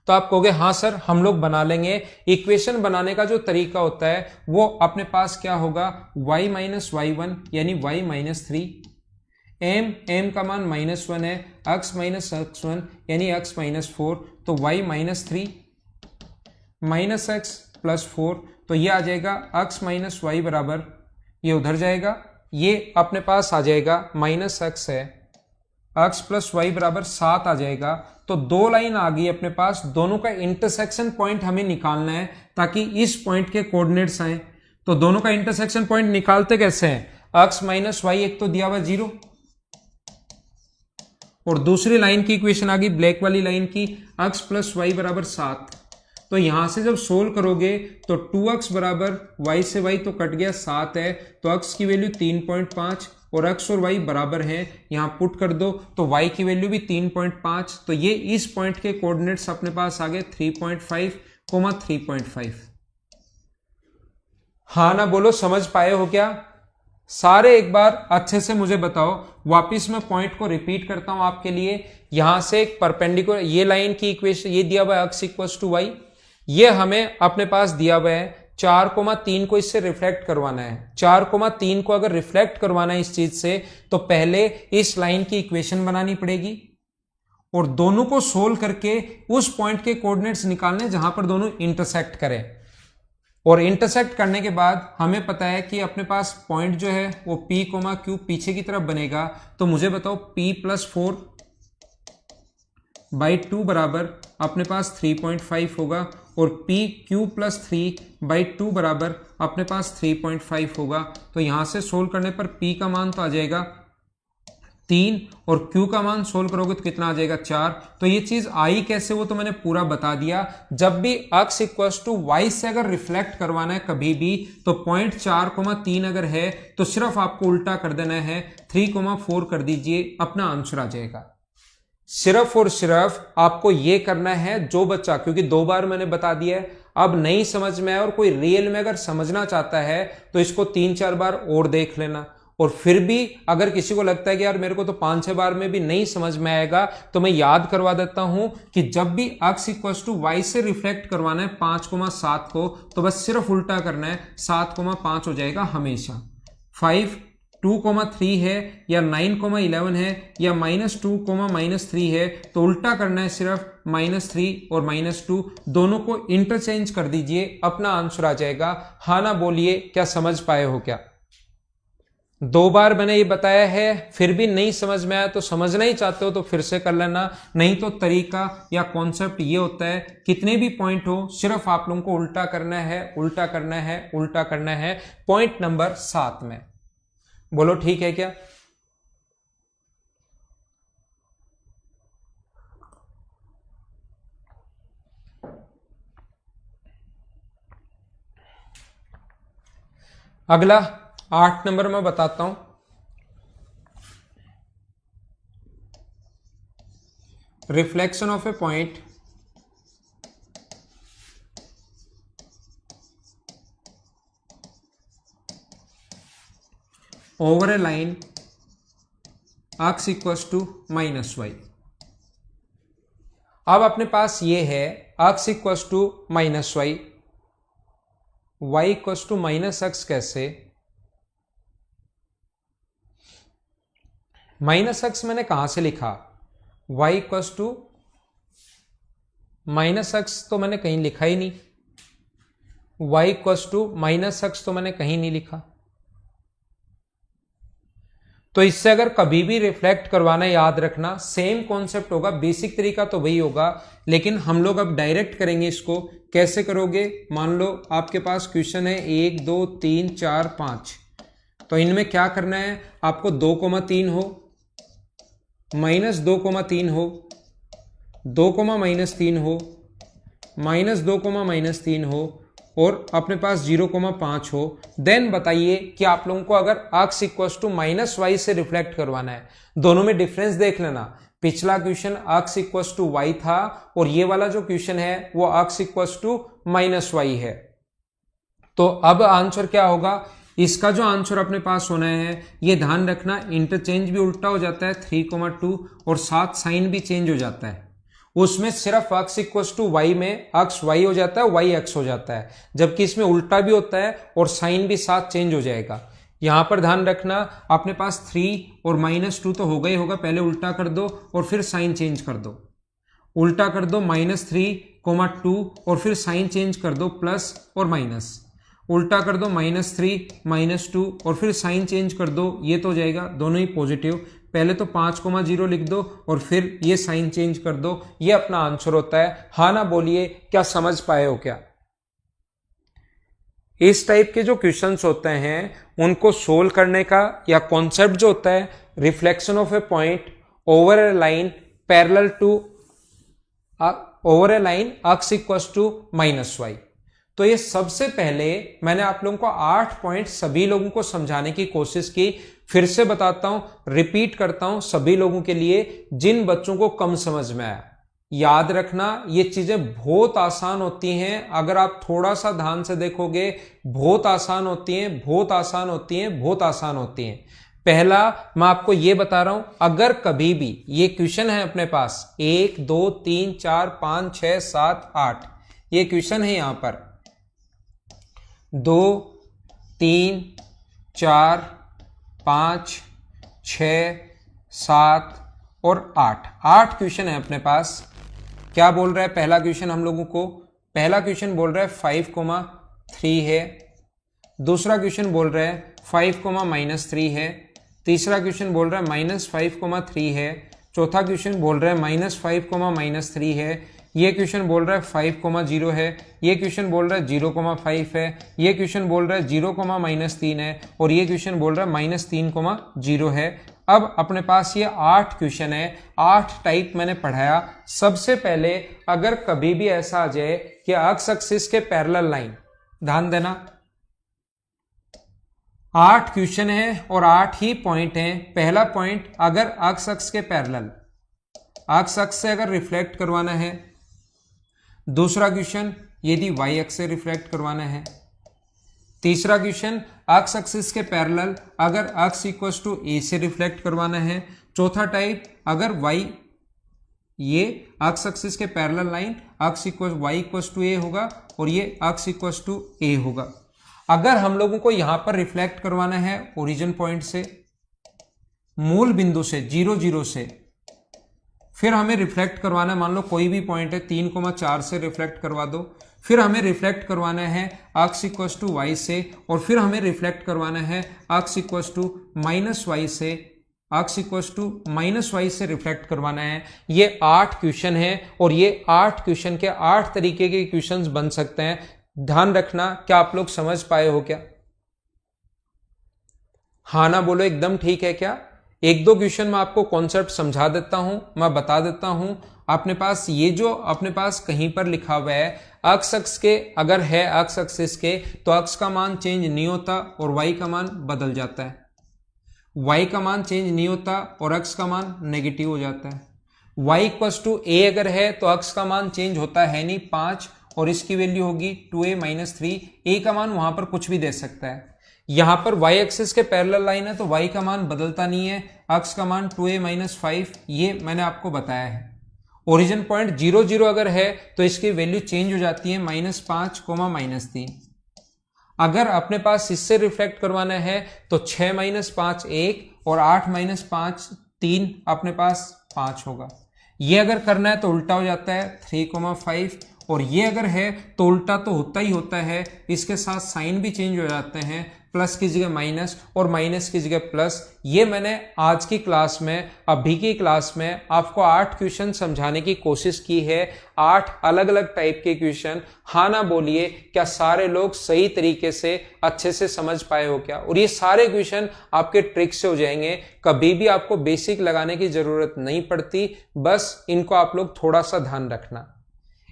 तो आप कहोगे हाँ सर हम लोग बना लेंगे। इक्वेशन बनाने का जो तरीका होता है वो अपने पास क्या होगा, y माइनस y1 यानी y माइनस 3, m का मान -1 है, x माइनस x1 यानी x माइनस 4, तो y minus 3 minus x plus 4, तो ये आ जाएगा x माइनस y बराबर, ये उधर जाएगा, ये अपने पास आ जाएगा -x है, x प्लस वाई बराबर 7 आ जाएगा। तो दो लाइन आ गई अपने पास, दोनों का इंटरसेक्शन पॉइंट हमें निकालना है ताकि इस पॉइंट के कोऑर्डिनेट्स आए। तो दोनों का इंटरसेक्शन पॉइंट निकालते कैसे हैं, x माइनस वाई एक तो दिया हुआ 0, और दूसरी लाइन की इक्वेशन आ गई ब्लैक वाली लाइन की, x प्लस वाई बराबर 7। तो यहां से जब सोल्व करोगे तो 2x बराबर y से y तो कट गया 7 है, तो x की वैल्यू 3.5 और x और y बराबर हैं, यहां पुट कर दो तो y की वैल्यू भी 3.5, तो ये इस पॉइंट के कोऑर्डिनेट्स अपने पास आ गए 3.5, 3.5। हाँ ना बोलो, समझ पाए हो क्या सारे? एक बार अच्छे से मुझे बताओ, वापिस मैं पॉइंट को रिपीट करता हूं आपके लिए। यहां से एक परपेंडिकुलर ये लाइन की इक्वेशन ये दिया हुआ है x इक्वल्स टू वाई, ये हमें अपने पास दिया हुआ है 4,3 को इससे रिफ्लेक्ट करवाना है। 4,3 को अगर रिफ्लेक्ट करवाना है इस चीज से तो पहले इस लाइन की इक्वेशन बनानी पड़ेगी और दोनों को सोल्व करके उस पॉइंट के कोऑर्डिनेट्स निकालने जहां पर दोनों इंटरसेक्ट करें, और इंटरसेक्ट करने के बाद हमें पता है कि अपने पास पॉइंट जो है वो P, Q पीछे की तरफ बनेगा। तो मुझे बताओ P+4 2 बराबर अपने पास 3.5 होगा और पी क्यू प्लस 3/2 बराबर अपने पास 3.5 होगा। तो यहां से सोल्व करने पर पी का मान तो आ जाएगा 3 और Q का मान सोल्व करोगे तो कितना आ जाएगा 4। तो ये चीज आई कैसे वो तो मैंने पूरा बता दिया। जब भी x इक्वल्स टू वाई से अगर रिफ्लेक्ट करवाना है कभी भी तो पॉइंट 4,3 अगर है तो सिर्फ आपको उल्टा कर देना है, 3,4 कर दीजिए, अपना आंसर आ जाएगा। सिर्फ और सिर्फ आपको ये करना है जो बच्चा, क्योंकि 2 बार मैंने बता दिया है, अब नहीं समझ में आया और कोई रियल में अगर समझना चाहता है तो इसको 3-4 बार और देख लेना। और फिर भी अगर किसी को लगता है कि यार मेरे को तो 5-6 बार में भी नहीं समझ में आएगा तो मैं याद करवा देता हूं कि जब भी x इक्वल्स टू वाई से रिफ्लेक्ट करवाना है 5,7 को तो बस सिर्फ उल्टा करना है, 7,5 हो जाएगा हमेशा। 5 2,3 है या 9,11 है या -2, -3 है तो उल्टा करना है, सिर्फ -3 और -2 दोनों को इंटरचेंज कर दीजिए, अपना आंसर आ जाएगा। हाँ ना बोलिए, क्या समझ पाए हो क्या? 2 बार मैंने ये बताया है, फिर भी नहीं समझ में आया तो समझना ही चाहते हो तो फिर से कर लेना, नहीं तो तरीका या कॉन्सेप्ट ये होता है कितने भी पॉइंट हो सिर्फ आप लोगों को उल्टा करना है, उल्टा करना है, उल्टा करना है। पॉइंट नंबर 7 में बोलो ठीक है क्या? अगला 8 नंबर में बताता हूं। Reflection of a point over a line x equals to -y। अब अपने पास ये है x equals to -y, y equals to -x। कैसे -x मैंने कहां से लिखा? y इक्वल्स टू -x तो मैंने कहीं लिखा ही नहीं, y इक्वल्स टू -x तो मैंने कहीं नहीं लिखा। तो इससे अगर कभी भी रिफ्लेक्ट करवाना, याद रखना सेम कॉन्सेप्ट होगा, बेसिक तरीका तो वही होगा, लेकिन हम लोग अब डायरेक्ट करेंगे इसको। कैसे करोगे? मान लो आपके पास क्वेश्चन है 1 2 3 4 5, तो इनमें क्या करना है आपको? 2,3 हो, -2,3 हो, 2,-3 हो, -2,-3 हो और अपने पास 0,5 हो। देन बताइए कि आप लोगों को अगर x इक्वल्स टू -y से रिफ्लेक्ट करवाना है, दोनों में डिफरेंस देख लेना। पिछला question x equals to y था और ये वाला जो क्वेश्चन है वो x इक्वल्स टू -y है। तो अब आंसर क्या होगा? इसका जो आंसर अपने पास होना है, ये ध्यान रखना, इंटरचेंज भी उल्टा हो जाता है 3,2 और साथ साइन भी चेंज हो जाता है। उसमें सिर्फ x इक्वल्स टू वाई में x y हो जाता है, y x हो जाता है, जबकि इसमें उल्टा भी होता है और साइन भी साथ चेंज हो जाएगा। यहां पर ध्यान रखना, अपने पास 3 और -2 तो होगा ही होगा, पहले उल्टा कर दो और फिर साइन चेंज कर दो। उल्टा कर दो -3,2 और फिर साइन चेंज कर दो प्लस और माइनस। उल्टा कर दो -3 -2 और फिर साइन चेंज कर दो, ये तो हो जाएगा दोनों ही पॉजिटिव। पहले तो 5,0 लिख दो और फिर ये साइन चेंज कर दो, ये अपना आंसर होता है। हाँ ना बोलिए, क्या समझ पाए हो क्या? इस टाइप के जो क्वेश्चंस होते हैं उनको सोल्व करने का या कॉन्सेप्ट जो होता है, reflection of a point over a line parallel to over a line x equals to -y। तो ये सबसे पहले मैंने आप लोगों को 8 पॉइंट सभी लोगों को समझाने की कोशिश की। फिर से बताता हूं, रिपीट करता हूं सभी लोगों के लिए जिन बच्चों को कम समझ में आया। याद रखना, ये चीजें बहुत आसान होती हैं, अगर आप थोड़ा सा ध्यान से देखोगे बहुत आसान होती हैं, बहुत आसान होती हैं, बहुत आसान होती हैं। पहला मैं आपको ये बता रहा हूं, अगर कभी भी ये क्वेश्चन है अपने पास 1 2 3 4 5 6 7 8, ये क्वेश्चन है यहां पर 2 3 4 5 6 7 और 8 क्वेश्चन है अपने पास। क्या बोल रहा है पहला क्वेश्चन हम लोगों को? पहला क्वेश्चन बोल रहा है 5,3 है, दूसरा क्वेश्चन बोल रहा है 5,-3 है, तीसरा क्वेश्चन बोल रहा है -5,3 है, चौथा क्वेश्चन बोल रहा है -5, -3 है, ये क्वेश्चन बोल रहा है 5, 0 है, ये क्वेश्चन बोल रहा है 0, 5 है, ये क्वेश्चन बोल रहा है 0, -3 है, और ये क्वेश्चन बोल रहा है -3, 0 है। अब अपने पास ये 8 क्वेश्चन है, 8 टाइप मैंने पढ़ाया। सबसे पहले अगर कभी भी ऐसा आ जाए कि एक्स एक्सिस के पैरेलल लाइन, ध्यान देना 8 क्वेश्चन है और 8 ही पॉइंट हैं। पहला पॉइंट, अगर एक्स एक्स के पैरेलल, एक्स एक्स से अगर रिफ्लेक्ट करवाना है। दूसरा क्वेश्चन, यदि वाई एक्स से रिफ्लेक्ट करवाना है। तीसरा क्वेश्चन, एक्स एक्सिस के पैरेलल अगर एक्स इक्वल्स टू ए से रिफ्लेक्ट करवाना है। चौथा टाइप, अगर वाई, ये एक्स एक्सिस के parallel line X equal Y equals to A होगा और ये एक्स इक्वल्स टू ए होगा। अगर हम लोगों को यहां पर रिफ्लेक्ट करवाना है ओरिजिन पॉइंट से, मूल बिंदु से 0, 0 से, फिर हमें रिफ्लेक्ट करवाना है, मान लो कोई भी पॉइंट है 3,4 से रिफ्लेक्ट करवा दो। फिर हमें रिफ्लेक्ट करवाना है एक्स इक्वल्स टू वाई से, और फिर हमें रिफ्लेक्ट करवाना है X equals to minus Y से, X equals to minus Y से रिफ्लेक्ट करवाना है। ये 8 क्वेश्चन है और ये 8 क्वेश्चन के 8 तरीके के क्वेश्चंस बन सकते हैं। ध्यान रखना, क्या आप लोग समझ पाए हो क्या? हाँ ना बोलो, एकदम ठीक है क्या? एक दो क्वेश्चन मैं आपको कॉन्सेप्ट समझा देता हूं, मैं बता देता हूं। अपने पास ये जो अपने पास कहीं पर लिखा हुआ है एक्स एक्स के, अगर है एक्स एक्सिस के, तो एक्स का मान चेंज नहीं होता और वाई का मान बदल जाता है। वाई का मान चेंज नहीं होता और एक्स का मान नेगेटिव हो जाता है। वाई इक्वल्स टू ए अगर है तो एक्स का मान चेंज होता है नहीं 5, और इसकी वैल्यू होगी 2a-3। ए का मान वहां पर कुछ भी दे सकता है। यहां पर y एक्सिस के पैरेलल लाइन है तो y का मान बदलता नहीं है, x का मान 2a-5, ये मैंने आपको बताया है। ओरिजिन पॉइंट 0, 0 अगर है तो इसकी वैल्यू चेंज हो जाती है -5, -3। अगर अपने पास इससे रिफ्लेक्ट करवाना है तो 6 - 5 1 और 8 - 5 3, अपने पास 5 होगा। ये अगर करना है तो उल्टा हो जाता है 3,5, और ये अगर है तो उल्टा तो होता ही होता है, इसके साथ साइन भी चेंज हो जाते हैं, प्लस की जगह माइनस और माइनस की जगह प्लस। ये मैंने आज की क्लास में, अभी की क्लास में आपको 8 क्वेश्चन समझाने की कोशिश की है, 8 अलग अलग टाइप के क्वेश्चन। हाँ ना बोलिए, क्या सारे लोग सही तरीके से अच्छे से समझ पाए हो क्या? और ये सारे क्वेश्चन आपके ट्रिक से हो जाएंगे, कभी भी आपको बेसिक लगाने की जरूरत नहीं पड़ती, बस इनको आप लोग थोड़ा सा ध्यान रखना।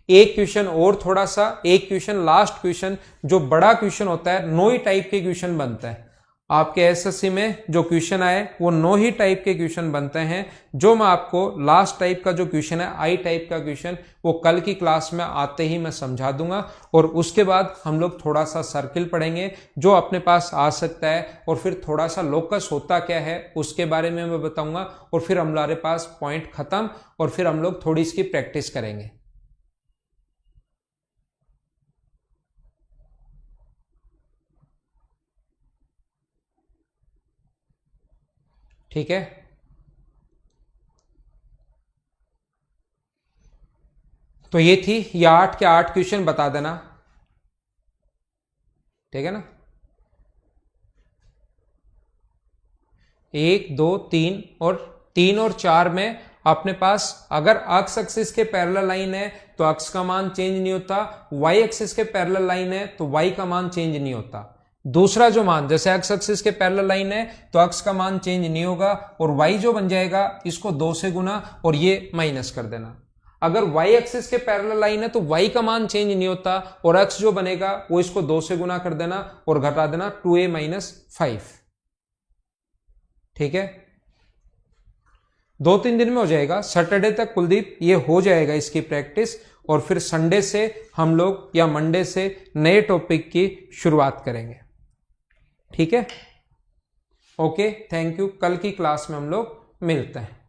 एक क्वेश्चन और थोड़ा सा, एक क्वेश्चन लास्ट क्वेश्चन जो बड़ा क्वेश्चन होता है 9 ही टाइप के क्वेश्चन बनता है। आपके एसएससी में जो क्वेश्चन आए वो 9 ही टाइप के क्वेश्चन बनते हैं। जो मैं आपको लास्ट टाइप का जो क्वेश्चन है, आई टाइप का क्वेश्चन, वो कल की क्लास में आते ही मैं समझा दूंगा। और उसके बाद हम लोग थोड़ा सा सर्किल पढ़ेंगे जो अपने पास आ सकता है, और फिर थोड़ा सा लोकस होता क्या है उसके बारे में मैं बताऊंगा, और फिर हमारे पास पॉइंट खत्म, और फिर हम लोग थोड़ी इसकी प्रैक्टिस करेंगे। ठीक है, तो ये थी, ये 8 के 8 क्वेश्चन बता देना, ठीक है ना? 1 2 3 और 3 और 4 में अपने पास अगर एक्स एक्सिस के पैरेलल लाइन है तो एक्स का मान चेंज नहीं होता, वाई एक्सिस के पैरेलल लाइन है तो वाई का मान चेंज नहीं होता। दूसरा जो मान, जैसे एक्स एक्सिस के पैरेलल लाइन है तो एक्स का मान चेंज नहीं होगा, और वाई जो बन जाएगा इसको 2 से गुना और ये माइनस कर देना। अगर वाई एक्सिस के पैरेलल लाइन है तो वाई का मान चेंज नहीं होता, और एक्स जो बनेगा वो इसको 2 से गुना कर देना और घटा देना 2a-5। ठीक है, 2-3 दिन में हो जाएगा, सैटरडे तक कुलदीप ये हो जाएगा इसकी प्रैक्टिस, और फिर संडे से हम लोग या मंडे से नए टॉपिक की शुरुआत करेंगे। ठीक है, ओके, थैंक यू। कल की क्लास में हम लोग मिलते हैं।